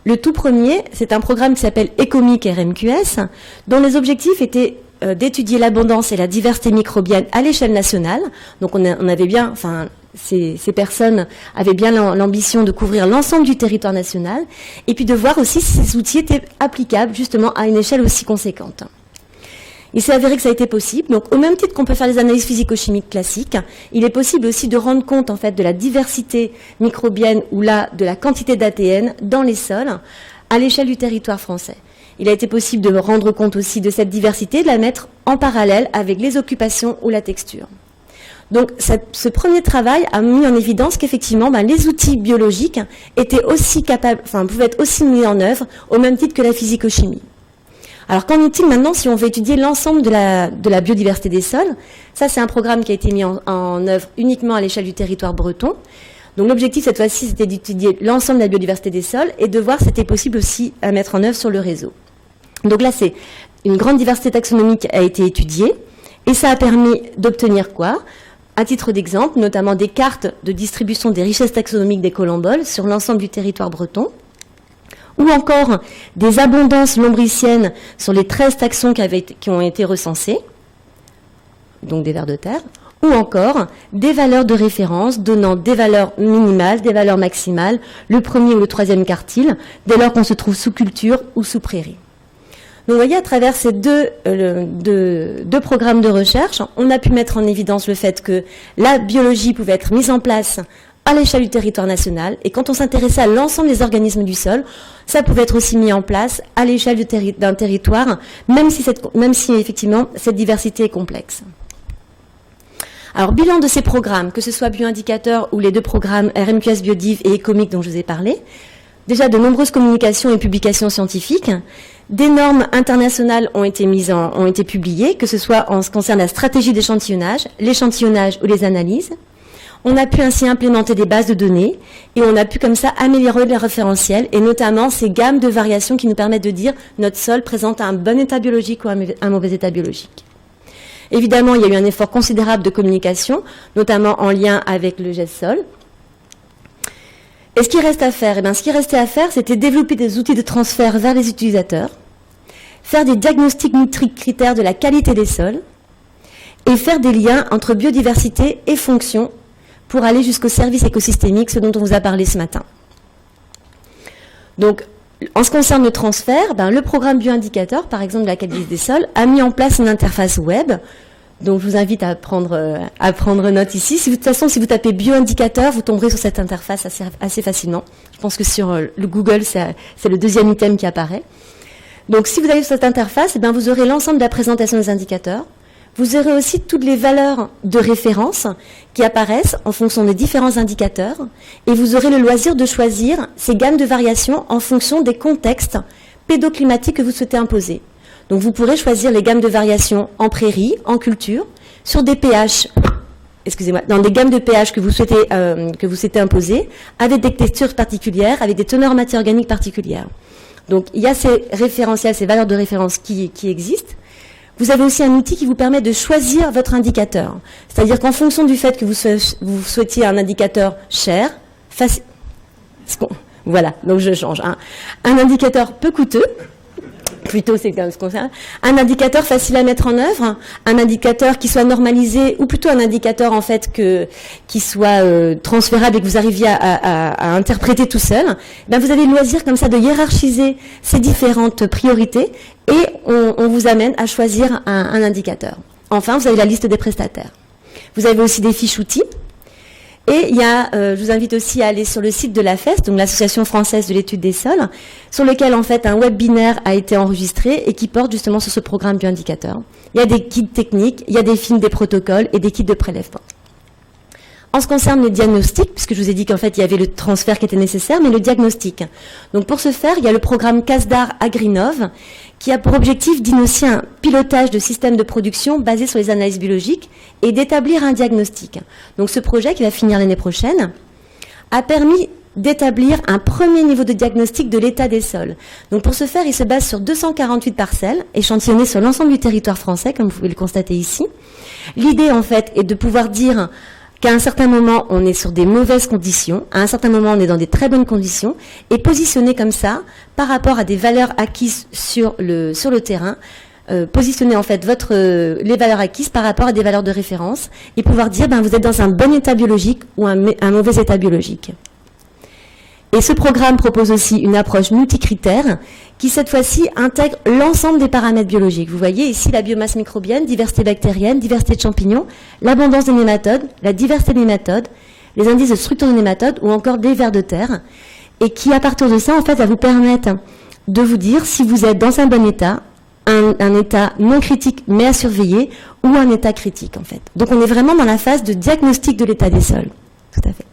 Le tout premier, c'est un programme qui s'appelle ECOMIC RMQS, dont les objectifs étaient d'étudier l'abondance et la diversité microbienne à l'échelle nationale. Donc on avait bien, enfin, ces personnes avaient bien l'ambition de couvrir l'ensemble du territoire national, et puis de voir aussi si ces outils étaient applicables justement à une échelle aussi conséquente. Il s'est avéré que ça a été possible. Donc, au même titre qu'on peut faire des analyses physico-chimiques classiques, il est possible aussi de rendre compte, en fait, de la diversité microbienne ou là, de la quantité d'ADN dans les sols à l'échelle du territoire français. Il a été possible de rendre compte aussi de cette diversité, de la mettre en parallèle avec les occupations ou la texture. Donc, ce premier travail a mis en évidence qu'effectivement, les outils biologiques étaient aussi capables, enfin, pouvaient être aussi mis en œuvre au même titre que la physico-chimie. Alors, qu'en est-il maintenant si on veut étudier l'ensemble de la biodiversité des sols? Ça, c'est un programme qui a été mis en œuvre uniquement à l'échelle du territoire breton. Donc, l'objectif, cette fois-ci, c'était d'étudier l'ensemble de la biodiversité des sols et de voir si c'était possible aussi à mettre en œuvre sur le réseau. Donc là, c'est une grande diversité taxonomique a été étudiée et ça a permis d'obtenir quoi? À titre d'exemple, notamment des cartes de distribution des richesses taxonomiques des collemboles sur l'ensemble du territoire breton, ou encore des abondances lombriciennes sur les 13 taxons qui ont été recensés, donc des vers de terre, ou encore des valeurs de référence donnant des valeurs minimales, des valeurs maximales, le premier ou le troisième quartile, dès lors qu'on se trouve sous culture ou sous prairie. Donc vous voyez, à travers ces deux programmes de recherche, on a pu mettre en évidence le fait que la biologie pouvait être mise en place à l'échelle du territoire national, et quand on s'intéressait à l'ensemble des organismes du sol, ça pouvait être aussi mis en place à l'échelle d'un territoire, même si effectivement cette diversité est complexe. Alors, bilan de ces programmes, que ce soit bioindicateur ou les 2 programmes RMQS Biodiv et ECOMIC dont je vous ai parlé, déjà de nombreuses communications et publications scientifiques, des normes internationales ont été publiées, que ce soit en ce qui concerne la stratégie d'échantillonnage, l'échantillonnage ou les analyses. On a pu ainsi implémenter des bases de données et on a pu comme ça améliorer les référentiels et notamment ces gammes de variations qui nous permettent de dire notre sol présente un bon état biologique ou un mauvais état biologique. Évidemment, il y a eu un effort considérable de communication, notamment en lien avec le GES-Sol. Et ce qui reste à faire, ce qui restait à faire, c'était développer des outils de transfert vers les utilisateurs, faire des diagnostics nutriques critères de la qualité des sols et faire des liens entre biodiversité et fonction pour aller jusqu'au service écosystémique, ce dont on vous a parlé ce matin. Donc, en ce qui concerne le transfert, le programme bioindicateur, par exemple de la qualité des sols, a mis en place une interface web. Donc, je vous invite à prendre note ici. De toute façon, si vous tapez bioindicateur, vous tomberez sur cette interface assez facilement. Je pense que sur le Google, c'est le 2e item qui apparaît. Donc, si vous allez sur cette interface, vous aurez l'ensemble de la présentation des indicateurs. Vous aurez aussi toutes les valeurs de référence qui apparaissent en fonction des différents indicateurs et vous aurez le loisir de choisir ces gammes de variations en fonction des contextes pédoclimatiques que vous souhaitez imposer. Donc vous pourrez choisir les gammes de variations en prairie, en culture, sur des pH, dans des gammes de pH que vous souhaitez imposer, avec des textures particulières, avec des teneurs en matière organique particulières. Donc il y a ces référentiels, ces valeurs de référence qui existent. Vous avez aussi un outil qui vous permet de choisir votre indicateur. C'est-à-dire qu'en fonction du fait que vous souhaitiez un indicateur cher, voilà, donc je change. Un indicateur peu coûteux, plutôt c'est comme ce qu'on fait, un indicateur facile à mettre en œuvre, un indicateur qui soit normalisé, ou plutôt un indicateur en fait qui soit transférable et que vous arriviez à interpréter tout seul. Vous avez le loisir comme ça de hiérarchiser ces différentes priorités et on vous amène à choisir un indicateur. Enfin, vous avez la liste des prestataires. Vous avez aussi des fiches outils. Et il y a, je vous invite aussi à aller sur le site de l'AFES, donc l'Association française de l'étude des sols, sur lequel en fait un webinaire a été enregistré et qui porte justement sur ce programme bioindicateur. Il y a des guides techniques, il y a des films, des protocoles et des kits de prélèvement. En ce qui concerne les diagnostics, puisque je vous ai dit qu'en fait il y avait le transfert qui était nécessaire, mais le diagnostic. Donc pour ce faire, il y a le programme CASDAR Agrinov, qui a pour objectif d'initier un pilotage de systèmes de production basé sur les analyses biologiques et d'établir un diagnostic. Donc ce projet, qui va finir l'année prochaine, a permis d'établir un premier niveau de diagnostic de l'état des sols. Donc pour ce faire, il se base sur 248 parcelles échantillonnées sur l'ensemble du territoire français, comme vous pouvez le constater ici. L'idée, en fait, est de pouvoir dire qu'à un certain moment, on est sur des mauvaises conditions, à un certain moment, on est dans des très bonnes conditions, et positionner comme ça, par rapport à des valeurs acquises sur le terrain, positionner en fait les valeurs acquises par rapport à des valeurs de référence, et pouvoir dire, vous êtes dans un bon état biologique ou un mauvais état biologique. Et ce programme propose aussi une approche multicritère qui, cette fois-ci, intègre l'ensemble des paramètres biologiques. Vous voyez ici la biomasse microbienne, diversité bactérienne, diversité de champignons, l'abondance des nématodes, la diversité des nématodes, les indices de structure des nématodes ou encore des vers de terre, et qui, à partir de ça, en fait, va vous permettre de vous dire si vous êtes dans un bon état, un état non critique mais à surveiller, ou un état critique, en fait. Donc on est vraiment dans la phase de diagnostic de l'état des sols. Tout à fait.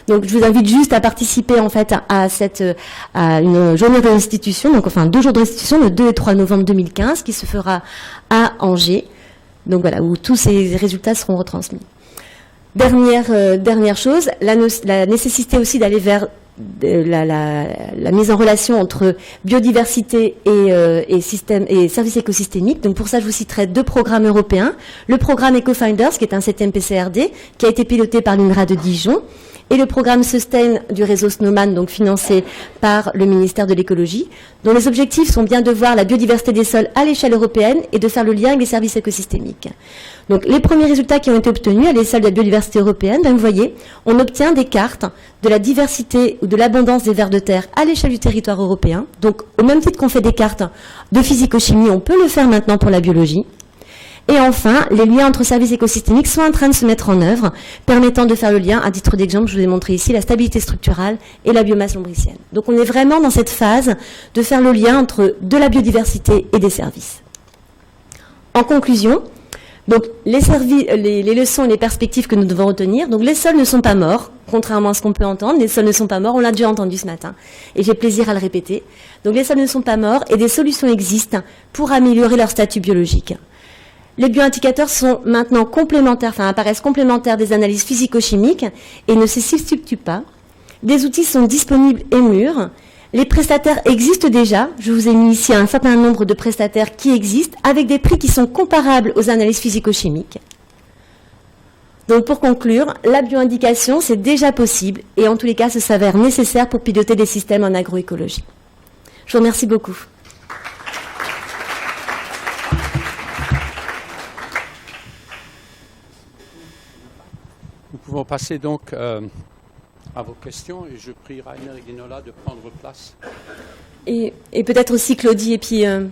Donc, je vous invite juste à participer, en fait, à une journée de restitution, donc, enfin, 2 jours de restitution, le 2 et 3 novembre 2015, qui se fera à Angers. Donc, voilà, où tous ces résultats seront retransmis. Dernière chose, la nécessité aussi d'aller vers la mise en relation entre biodiversité et services écosystémiques. Donc pour ça, je vous citerai 2 programmes européens. Le programme EcoFinders, qui est un CTM-PCRD, qui a été piloté par l'INRA de Dijon, et le programme Sustain du réseau Snowman, donc financé par le ministère de l'écologie, dont les objectifs sont bien de voir la biodiversité des sols à l'échelle européenne et de faire le lien avec les services écosystémiques. Donc les premiers résultats qui ont été obtenus à l'échelle de la biodiversité européenne, vous voyez, on obtient des cartes de la diversité ou de l'abondance des vers de terre à l'échelle du territoire européen. Donc au même titre qu'on fait des cartes de physico-chimie, on peut le faire maintenant pour la biologie. Et enfin, les liens entre services écosystémiques sont en train de se mettre en œuvre, permettant de faire le lien, à titre d'exemple, je vous ai montré ici, la stabilité structurale et la biomasse lombricienne. Donc on est vraiment dans cette phase de faire le lien entre de la biodiversité et des services. En conclusion, donc les leçons et les perspectives que nous devons retenir, donc les sols ne sont pas morts, contrairement à ce qu'on peut entendre, les sols ne sont pas morts, on l'a déjà entendu ce matin, et j'ai plaisir à le répéter. Donc les sols ne sont pas morts et des solutions existent pour améliorer leur statut biologique. Les bioindicateurs sont maintenant complémentaires, apparaissent complémentaires des analyses physico-chimiques et ne se substituent pas. Des outils sont disponibles et mûrs. Les prestataires existent déjà. Je vous ai mis ici un certain nombre de prestataires qui existent avec des prix qui sont comparables aux analyses physico-chimiques. Donc pour conclure, la bioindication, c'est déjà possible et en tous les cas, ça s'avère nécessaire pour piloter des systèmes en agroécologie. Je vous remercie beaucoup. Nous pouvons passer donc à vos questions et je prie Rainer et Guinola de prendre place. Et peut-être aussi Claudie et puis et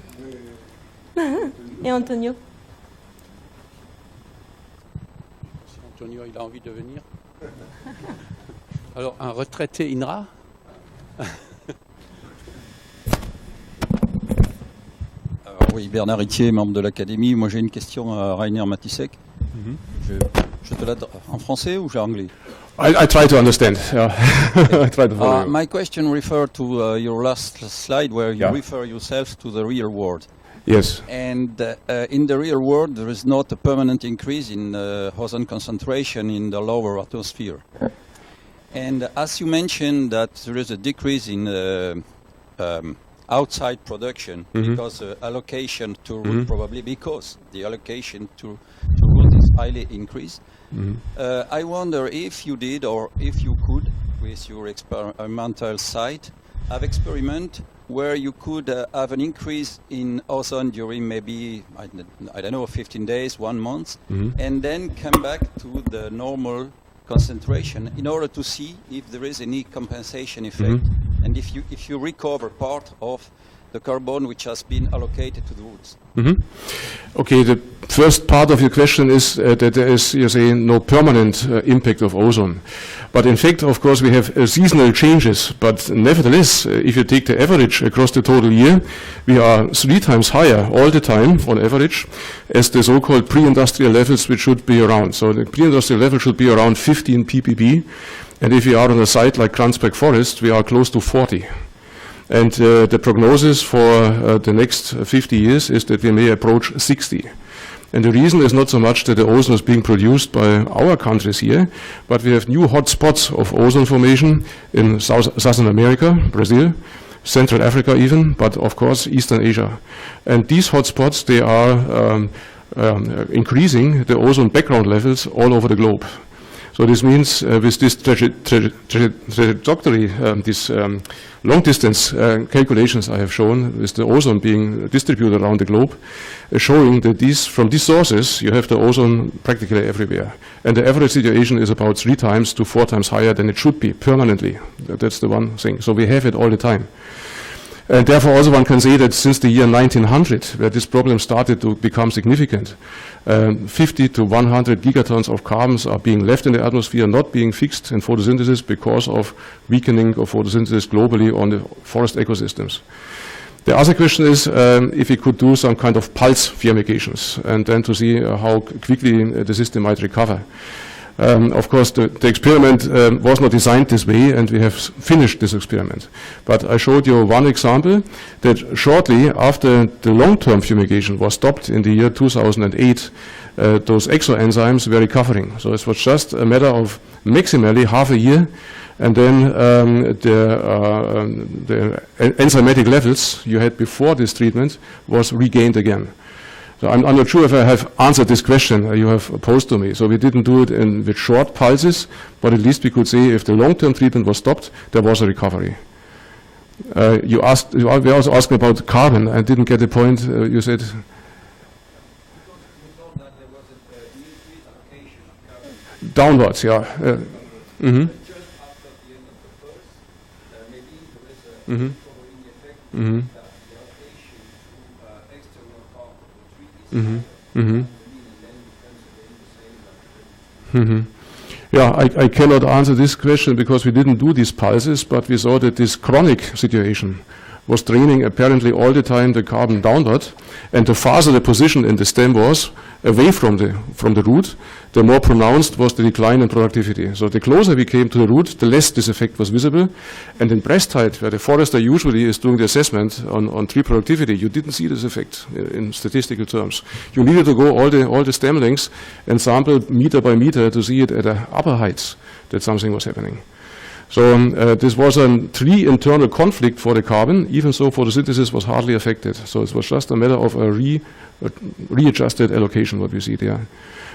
Antonio. Si Antonio il a envie de venir. Alors un retraité INRA. Oui, Bernard Itier, membre de l'Académie. Moi j'ai une question à Rainer Matisek. Je te l'adresse en français ou en anglais? I try to understand. I try to follow you. My question refers to your last slide where you refer yourself to the real world. Yes. And in the real world, there is not a permanent increase in ozone concentration in the lower atmosphere. And as you mentioned that there is a decrease in outside production because allocation to root, probably because the allocation to root is highly increased. I wonder if you did or if you could, with your experimental site, have experiment where you could have an increase in ozone during maybe, I don't know, 15 days, 1 month, and then come back to the normal concentration in order to see if there is any compensation effect and if you recover part of the carbon which has been allocated to the roots. Okay, the first part of your question is that there is, you say, no permanent impact of ozone. But in fact, of course, we have seasonal changes. But nevertheless, if you take the average across the total year, we are 3 times higher all the time, on average, as the so-called pre-industrial levels which should be around. So the pre-industrial level should be around 15 ppb. And if we are on a site like Kranzberg Forest, we are close to 40. And the prognosis for the next 50 years is that we may approach 60. And the reason is not so much that the ozone is being produced by our countries here, but we have new hot spots of ozone formation in Southern America, Brazil, Central Africa even, but of course Eastern Asia. And these hot spots, they are increasing the ozone background levels all over the globe. So this means with this trajectory, these long distance calculations I have shown, with the ozone being distributed around the globe, showing that from these sources you have the ozone practically everywhere. And the average situation is about 3 times to 4 times higher than it should be permanently. That's the one thing. So we have it all the time. And therefore also one can say that since the year 1900, where this problem started to become significant, 50 to 100 gigatons of carbons are being left in the atmosphere, not being fixed in photosynthesis because of weakening of photosynthesis globally on the forest ecosystems. The other question is if we could do some kind of pulse fumigations and then to see how quickly the system might recover. Of course, the experiment was not designed this way, and we have finished this experiment. But I showed you one example that shortly after the long-term fumigation was stopped in the year 2008, those exoenzymes were recovering. So it was just a matter of maximally half a year, and then the enzymatic levels you had before this treatment was regained again. So I'm not sure if I have answered this question you have posed to me. So we didn't do it with short pulses, but at least we could say if the long-term treatment was stopped, there was a recovery. You were also asking about carbon. I didn't get the point. You said. You thought that there was an increased allocation of carbon. Downwards, yeah. Just after the end of the first, maybe there is a following effect that the allocation to external part of the tree is higher, and then becomes again the same. Yeah, I cannot answer this question because we didn't do these pulses, but we saw that this chronic situation was draining apparently all the time the carbon downward, and the farther the position in the stem was away from the root, the more pronounced was the decline in productivity. So the closer we came to the root, the less this effect was visible. And in breast height, where the forester usually is doing the assessment on tree productivity, you didn't see this effect in statistical terms. You needed to go all the stem lengths and sample meter by meter to see it at the upper heights that something was happening. So this was a tree internal conflict for the carbon. Even so, photosynthesis was hardly affected. So it was just a matter of a readjusted allocation, what we see there.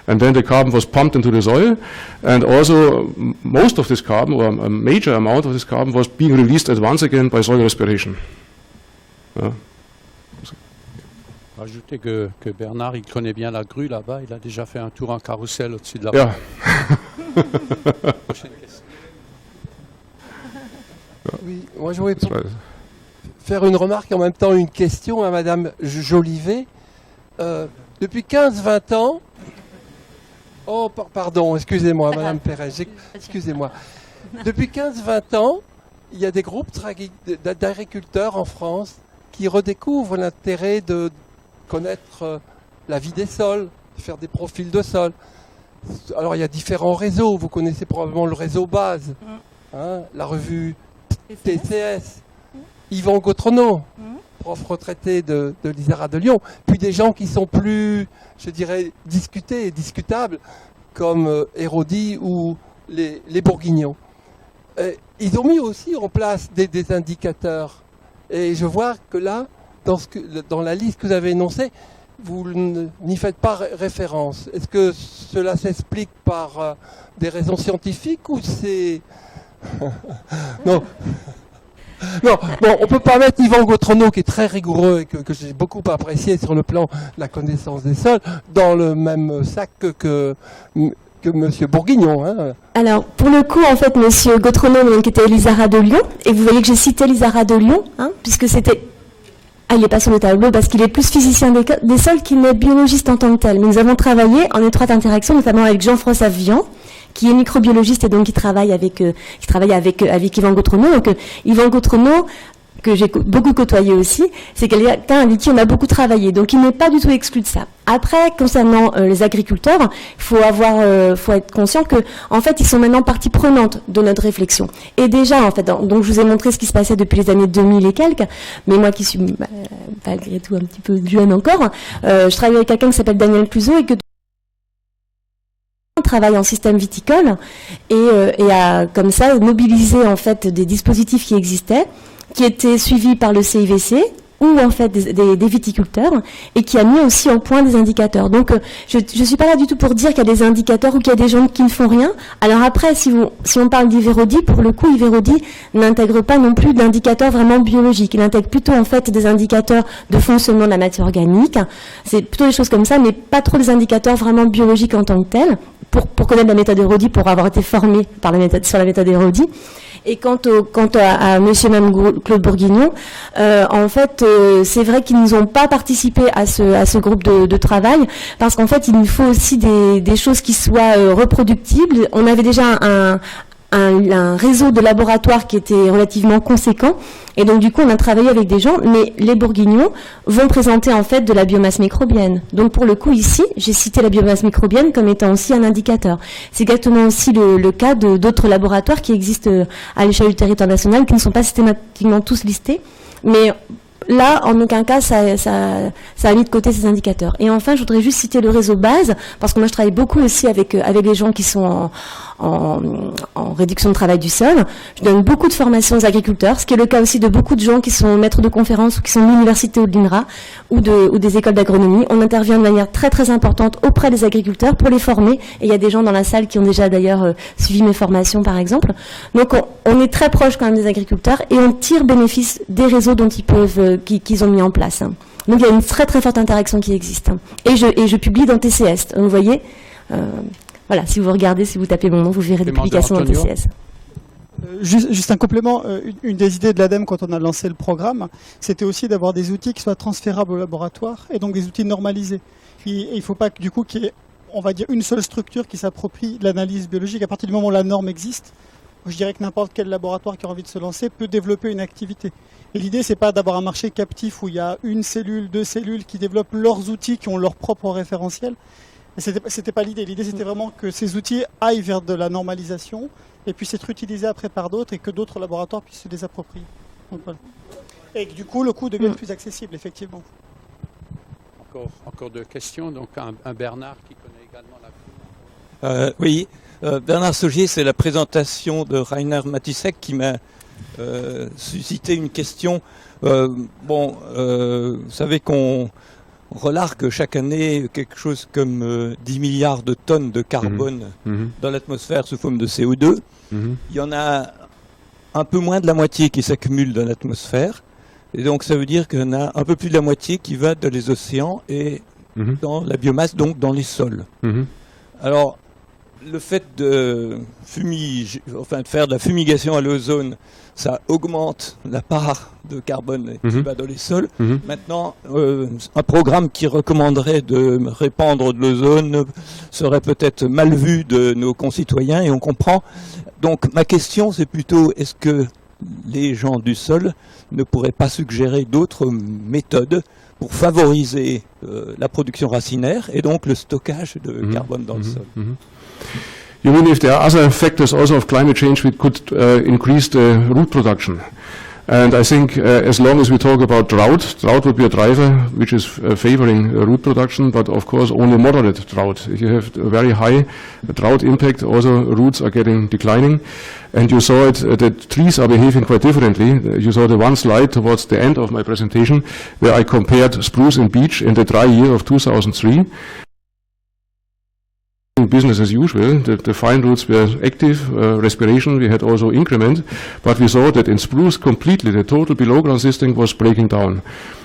And then the carbon was pumped into the soil, and also most of this carbon, or a major amount of this carbon, was being released at once again by soil respiration. Ajouter que Bernard, il connaît bien la grue là-bas, il a déjà fait un tour en carrousel au-dessus de la Yeah. Prochaine question. Oui, moi je voulais faire une remarque et en même temps une question à Madame Jolivet. Depuis 15-20 ans, pardon, excusez-moi, Madame Pérez, excusez-moi. Depuis 15-20 ans, il y a des groupes d'agriculteurs en France qui redécouvrent l'intérêt de connaître la vie des sols, de faire des profils de sol. Alors il y a différents réseaux, vous connaissez probablement le réseau base, la revue TCS, Yvan Gautrenaud, prof retraité de l'ISARA de Lyon, puis des gens qui sont plus, je dirais, discutés et discutables, comme Hérodi ou les Bourguignons. Ils ont mis aussi en place des indicateurs. Et je vois que là, dans la liste que vous avez énoncée, vous n'y faites pas référence. Est-ce que cela s'explique par des raisons scientifiques ou c'est... Non. Non, bon, on peut pas mettre Yvan Gautrenaud, qui est très rigoureux et que j'ai beaucoup apprécié sur le plan de la connaissance des sols, dans le même sac que Monsieur Bourguignon. Hein. Alors, pour le coup, en fait, Monsieur Gautrenaud, donc, était l'ISARA de Lyon, et vous voyez que j'ai cité l'ISARA de Lyon, puisque c'était... Ah, il n'est pas sur le tableau parce qu'il est plus physicien des sols qu'il n'est biologiste en tant que tel. Mais nous avons travaillé en étroite interaction, notamment avec Jean-François Vian, qui est microbiologiste et donc qui travaille avec Yvan Gautrenaud. Donc Yvan Gautrenaud que j'ai beaucoup côtoyé aussi, c'est quelqu'un avec qui on a beaucoup travaillé. Donc il n'est pas du tout exclu de ça. Après, concernant les agriculteurs, il faut être conscient que, en fait, ils sont maintenant partie prenante de notre réflexion. Et déjà, en fait, donc je vous ai montré ce qui se passait depuis les années 2000 et quelques, mais moi qui suis malgré tout un petit peu jeune encore, je travaille avec quelqu'un qui s'appelle Daniel Cluzot et que travaille en système viticole et a comme ça mobilisé en fait des dispositifs qui existaient, qui étaient suivis par le CIVC ou en fait des viticulteurs et qui a mis aussi en point des indicateurs. Donc je suis pas là du tout pour dire qu'il y a des indicateurs ou qu'il y a des gens qui ne font rien. Alors après, si on parle d'Iverodi, pour le coup, Iverodi n'intègre pas non plus d'indicateurs vraiment biologiques. Il intègre plutôt en fait des indicateurs de fonctionnement de la matière organique. C'est plutôt des choses comme ça, mais pas trop des indicateurs vraiment biologiques en tant que tels. Pour connaître la méthode Erodi, pour avoir été formé sur la méthode Erodi. Et quant à monsieur et madame Claude Bourguignon, en fait, c'est vrai qu'ils nous ont pas participé à ce groupe de travail, parce qu'en fait, il nous faut aussi des choses qui soient reproductibles. On avait déjà un réseau de laboratoires qui était relativement conséquent, et donc du coup on a travaillé avec des gens, mais les Bourguignons vont présenter en fait de la biomasse microbienne. Donc pour le coup ici, j'ai cité la biomasse microbienne comme étant aussi un indicateur. C'est exactement aussi le cas d'autres laboratoires qui existent à l'échelle du territoire national, qui ne sont pas systématiquement tous listés, mais là, en aucun cas, ça a mis de côté ces indicateurs. Et enfin, je voudrais juste citer le réseau base, parce que moi, je travaille beaucoup aussi avec les gens qui sont en réduction de travail du sol. Je donne beaucoup de formations aux agriculteurs, ce qui est le cas aussi de beaucoup de gens qui sont maîtres de conférences ou qui sont de l'université ou de l'INRA ou des écoles d'agronomie. On intervient de manière très très importante auprès des agriculteurs pour les former. Et il y a des gens dans la salle qui ont déjà d'ailleurs suivi mes formations, par exemple. Donc, on est très proche quand même des agriculteurs et on tire bénéfice des réseaux dont qu'ils ont mis en place. Donc il y a une très très forte interaction qui existe. Et je publie dans TCS. Donc vous voyez, voilà, si vous regardez, si vous tapez mon nom, vous verrez des publications dans TCS. Juste un complément, une des idées de l'ADEME quand on a lancé le programme, c'était aussi d'avoir des outils qui soient transférables au laboratoire et donc des outils normalisés. Il ne faut pas que du coup qu'il y ait, on va dire, une seule structure qui s'approprie l'analyse biologique. À partir du moment où la norme existe, je dirais que n'importe quel laboratoire qui a envie de se lancer peut développer une activité. Et l'idée, c'est pas d'avoir un marché captif où il y a une cellule, deux cellules qui développent leurs outils, qui ont leur propre référentiel. C'était pas l'idée. L'idée, c'était vraiment que ces outils aillent vers de la normalisation et puissent être utilisés après par d'autres et que d'autres laboratoires puissent se les approprier. Donc, voilà. Et que du coup, le coût devienne plus accessible, effectivement. Encore deux questions. Donc, un Bernard qui connaît également la... Oui. Bernard Saugier, c'est la présentation de Rainer Matisek qui m'a suscité une question. Vous savez qu'on relargue chaque année quelque chose comme 10 milliards de tonnes de carbone dans l'atmosphère sous forme de CO2. Il y en a un peu moins de la moitié qui s'accumule dans l'atmosphère. Et donc ça veut dire qu'il y en a un peu plus de la moitié qui va dans les océans et dans la biomasse, donc dans les sols. Alors, le fait de faire de la fumigation à l'ozone, ça augmente la part de carbone qui va dans les sols. Maintenant, un programme qui recommanderait de répandre de l'ozone serait peut-être mal vu de nos concitoyens et on comprend. Donc ma question, c'est plutôt, est-ce que les gens du sol ne pourraient pas suggérer d'autres méthodes pour favoriser la production racinaire et donc le stockage de carbone dans le sol? You mean if there are other factors also of climate change which could increase the root production? And I think as long as we talk about drought would be a driver which is favoring root production, but of course only moderate drought. If you have a very high drought impact, also roots are getting declining. And you saw it, that trees are behaving quite differently. You saw the one slide towards the end of my presentation where I compared spruce and beech in the dry year of 2003. Business as usual, the fine roots were active, respiration, we had also increment, but we saw that in spruce completely the total below ground system was breaking down.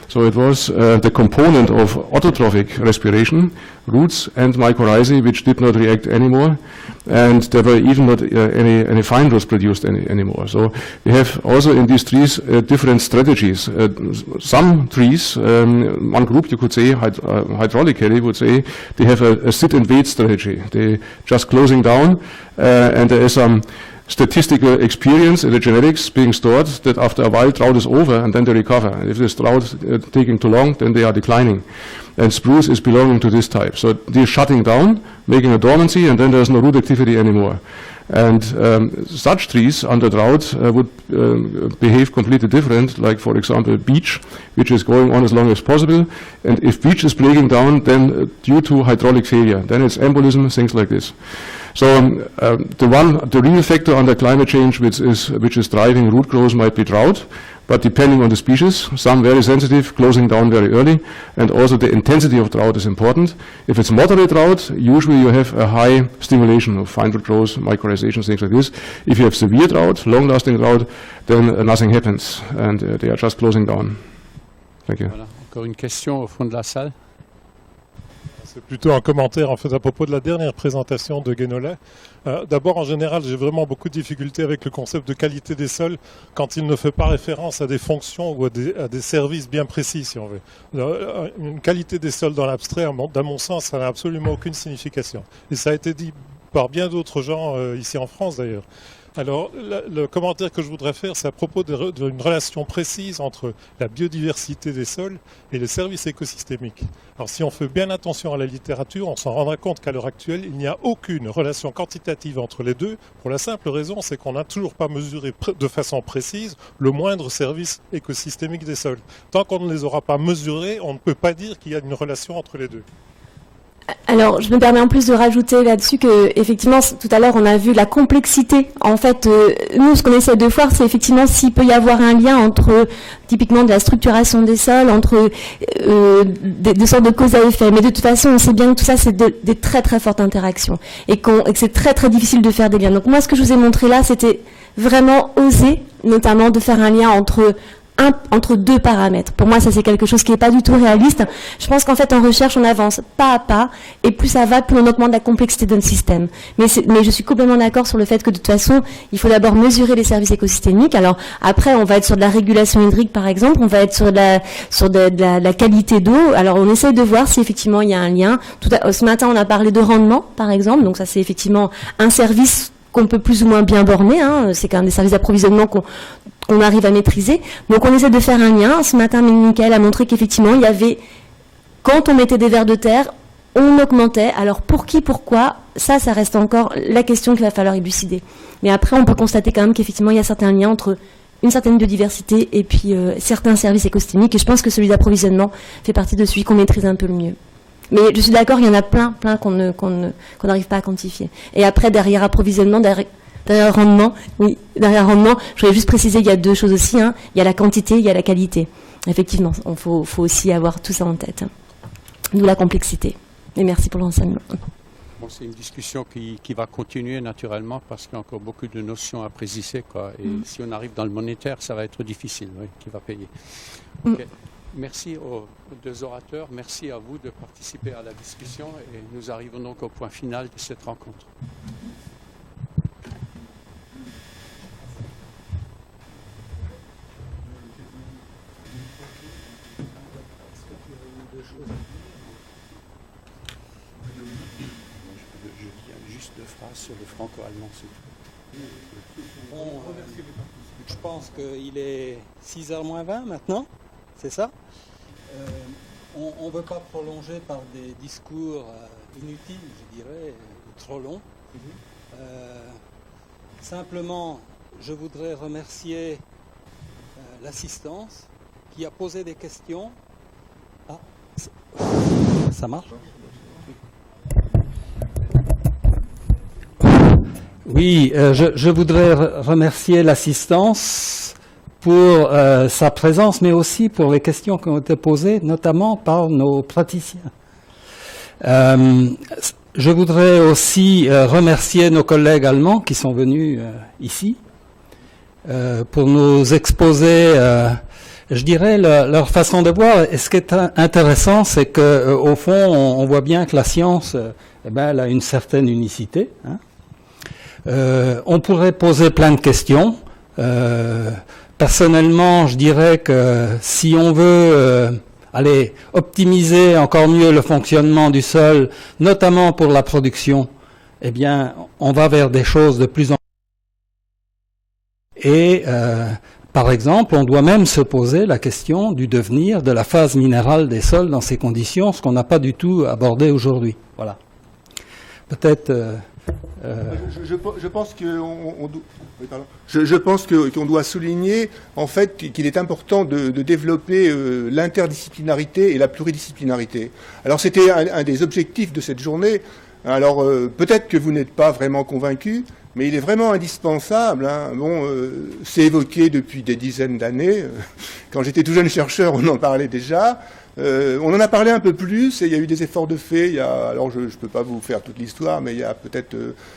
So it was the component of autotrophic respiration, roots and mycorrhizae, which did not react anymore, and there were even not any fine roots produced anymore. So we have also in these trees different strategies. Some trees, one group you could say, hydraulically would say, they have a sit and wait strategy. They just closing down, and there is some statistical experience in the genetics being stored that after a while drought is over and then they recover. And if this drought is taking too long, then they are declining. And spruce is belonging to this type. So they're shutting down, making a dormancy, and then there's no root activity anymore. And such trees under drought would behave completely different, like for example beech, which is going on as long as possible. And if beech is breaking down, then due to hydraulic failure, then it's embolism, things like this. So the real factor under climate change which is driving root growth might be drought, but depending on the species, some very sensitive, closing down very early, and also the intensity of drought is important. If it's moderate drought, usually you have a high stimulation of fine root growth, mycorrhization, things like this. If you have severe drought, long-lasting drought, then nothing happens, and they are just closing down. Thank you. Voilà. Encore une question au fond de la salle. C'est plutôt un commentaire en fait à propos de la dernière présentation de Guénolé. D'abord, en général, j'ai vraiment beaucoup de difficultés avec le concept de qualité des sols quand il ne fait pas référence à des fonctions ou à des services bien précis, si on veut. Une qualité des sols dans l'abstrait, dans mon sens, ça n'a absolument aucune signification. Et ça a été dit par bien d'autres gens ici en France d'ailleurs. Alors, le commentaire que je voudrais faire, c'est à propos d'une relation précise entre la biodiversité des sols et les services écosystémiques. Alors, si on fait bien attention à la littérature, on s'en rendra compte qu'à l'heure actuelle, il n'y a aucune relation quantitative entre les deux, pour la simple raison, c'est qu'on n'a toujours pas mesuré de façon précise le moindre service écosystémique des sols. Tant qu'on ne les aura pas mesurés, on ne peut pas dire qu'il y a une relation entre les deux. Alors, je me permets en plus de rajouter là-dessus que, effectivement, tout à l'heure, on a vu la complexité. En fait, nous, ce qu'on essaie de voir, c'est effectivement s'il peut y avoir un lien entre, typiquement, de la structuration des sols, entre des sortes de cause à effet. Mais de toute façon, on sait bien que tout ça, c'est des très très fortes interactions et que c'est très très difficile de faire des liens. Donc moi, ce que je vous ai montré là, c'était vraiment oser, notamment, de faire un lien entre deux paramètres. Pour moi, ça c'est quelque chose qui n'est pas du tout réaliste. Je pense qu'en fait, en recherche, on avance pas à pas, et plus ça va, plus on augmente la complexité de notre système. Mais je suis complètement d'accord sur le fait que de toute façon, il faut d'abord mesurer les services écosystémiques. Alors après, on va être sur de la régulation hydrique, par exemple, on va être sur de la qualité d'eau. Alors on essaye de voir si effectivement il y a un lien. Ce matin, on a parlé de rendement, par exemple. Donc ça, c'est effectivement un service qu'on peut plus ou moins bien borner. C'est quand même des services d'approvisionnement qu'on arrive à maîtriser. Donc on essaie de faire un lien. Ce matin, Michael a montré qu'effectivement, il y avait, quand on mettait des vers de terre, on augmentait. Alors pour qui, pourquoi, ça reste encore la question qu'il va falloir élucider. Mais après, on peut constater quand même qu'effectivement, il y a certains liens entre une certaine biodiversité et puis certains services écosystémiques. Et je pense que celui d'approvisionnement fait partie de celui qu'on maîtrise un peu le mieux. Mais je suis d'accord, il y en a plein qu'on n'arrive pas à quantifier. Et après, derrière approvisionnement, derrière rendement, je voudrais juste préciser, il y a deux choses aussi. Il y a la quantité, il y a la qualité. Effectivement, il faut aussi avoir tout ça en tête. D'où la complexité. Et merci pour l'enseignement. Bon, c'est une discussion qui va continuer naturellement parce qu'il y a encore beaucoup de notions à préciser, quoi. Et si on arrive dans le monétaire, ça va être difficile, oui, qui va payer. Okay. Merci aux deux orateurs, merci à vous de participer à la discussion et nous arrivons donc au point final de cette rencontre. Je dis juste deux phrases sur le franco-allemand. Bon, je pense qu'il est 6h moins 20 maintenant, c'est ça? On ne veut pas prolonger par des discours inutiles, je dirais, trop longs. Simplement, je voudrais remercier l'assistance qui a posé des questions. Ah, ça marche? Oui, je voudrais remercier l'assistance pour sa présence, mais aussi pour les questions qui ont été posées, notamment par nos praticiens. Je voudrais aussi remercier nos collègues allemands qui sont venus ici pour nous exposer, je dirais, leur façon de voir. Et ce qui est intéressant, c'est qu'au fond, on voit bien que la science, elle a une certaine unicité. On pourrait poser plein de questions. Personnellement, je dirais que si on veut optimiser encore mieux le fonctionnement du sol, notamment pour la production, eh bien, on va vers des choses de plus en Par exemple, on doit même se poser la question du devenir de la phase minérale des sols dans ces conditions, ce qu'on n'a pas du tout abordé aujourd'hui. Voilà. Peut-être... Je pense qu'on doit souligner en fait qu'il est important de développer l'interdisciplinarité et la pluridisciplinarité. Alors c'était un des objectifs de cette journée. Alors peut-être que vous n'êtes pas vraiment convaincu, mais il est vraiment indispensable. Hein. Bon, c'est évoqué depuis des dizaines d'années. Quand j'étais tout jeune chercheur, on en parlait déjà. On en a parlé un peu plus et il y a eu des efforts de fait. Alors je ne peux pas vous faire toute l'histoire, mais il y a peut-être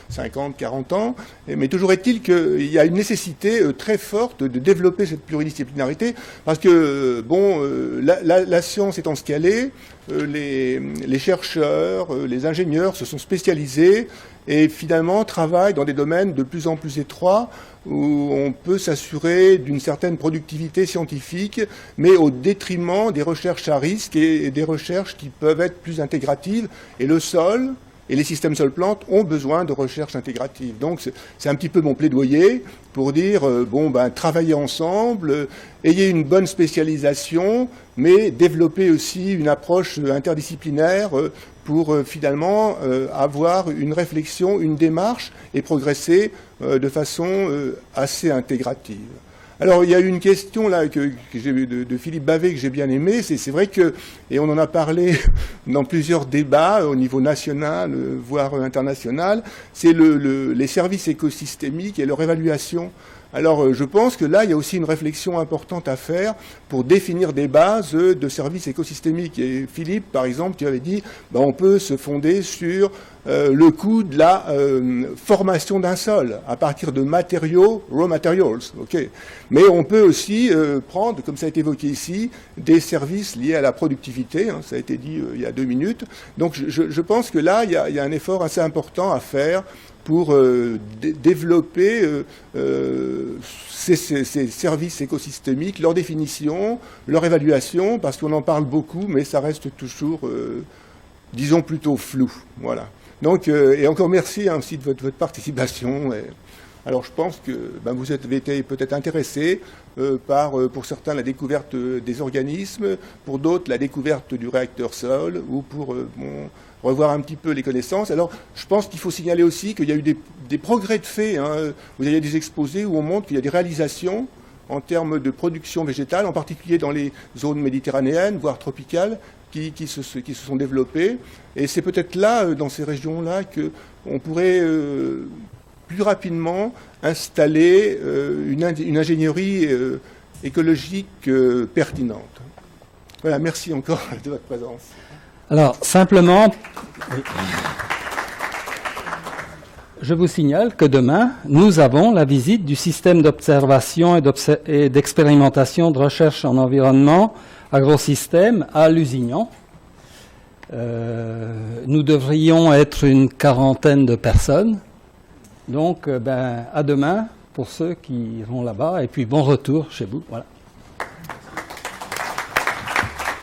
50, 40 ans. Mais toujours est-il qu'il y a une nécessité très forte de développer cette pluridisciplinarité parce que, bon, la science étant ce qu'elle est, les chercheurs, les ingénieurs se sont spécialisés et finalement travaillent dans des domaines de plus en plus étroits où on peut s'assurer d'une certaine productivité scientifique, mais au détriment des recherches à risque et des recherches qui peuvent être plus intégratives. Et le sol et les systèmes sol-plantes ont besoin de recherche intégrative. Donc c'est un petit peu mon plaidoyer pour dire, travaillez ensemble, ayez une bonne spécialisation, mais développez aussi une approche interdisciplinaire pour finalement avoir une réflexion, une démarche et progresser de façon assez intégrative. Alors il y a eu une question là de Philippe Bavet que j'ai bien aimée. C'est vrai que, et on en a parlé dans plusieurs débats au niveau national, voire international, c'est les services écosystémiques et leur évaluation. Alors je pense que là il y a aussi une réflexion importante à faire pour définir des bases de services écosystémiques. Et Philippe, par exemple, tu avais dit on peut se fonder sur le coût de la formation d'un sol à partir de matériaux, raw materials. Okay. Mais on peut aussi prendre, comme ça a été évoqué ici, des services liés à la productivité. Hein, ça a été dit il y a 2 minutes. Donc je pense que là il y a un effort assez important à faire pour développer ces services écosystémiques, leur définition, leur évaluation, parce qu'on en parle beaucoup, mais ça reste toujours, disons, plutôt flou. Voilà. Donc, et encore merci aussi de votre participation. Alors je pense que vous avez été peut-être intéressés par, pour certains, la découverte des organismes, pour d'autres, la découverte du réacteur sol, ou pour revoir un petit peu les connaissances. Alors je pense qu'il faut signaler aussi qu'il y a eu des progrès de fait. Hein. Vous avez des exposés où on montre qu'il y a des réalisations en termes de production végétale, en particulier dans les zones méditerranéennes, voire tropicales, qui se sont développées. Et c'est peut-être là, dans ces régions-là, qu'on pourrait plus rapidement installer une ingénierie écologique pertinente. Voilà, merci encore de votre présence. Alors, simplement, je vous signale que demain, nous avons la visite du système d'observation et d'expérimentation de recherche en environnement agrosystème à Lusignan. Nous devrions être une 40aine de personnes. Donc, à demain pour ceux qui iront là-bas. Et puis, bon retour chez vous. Voilà.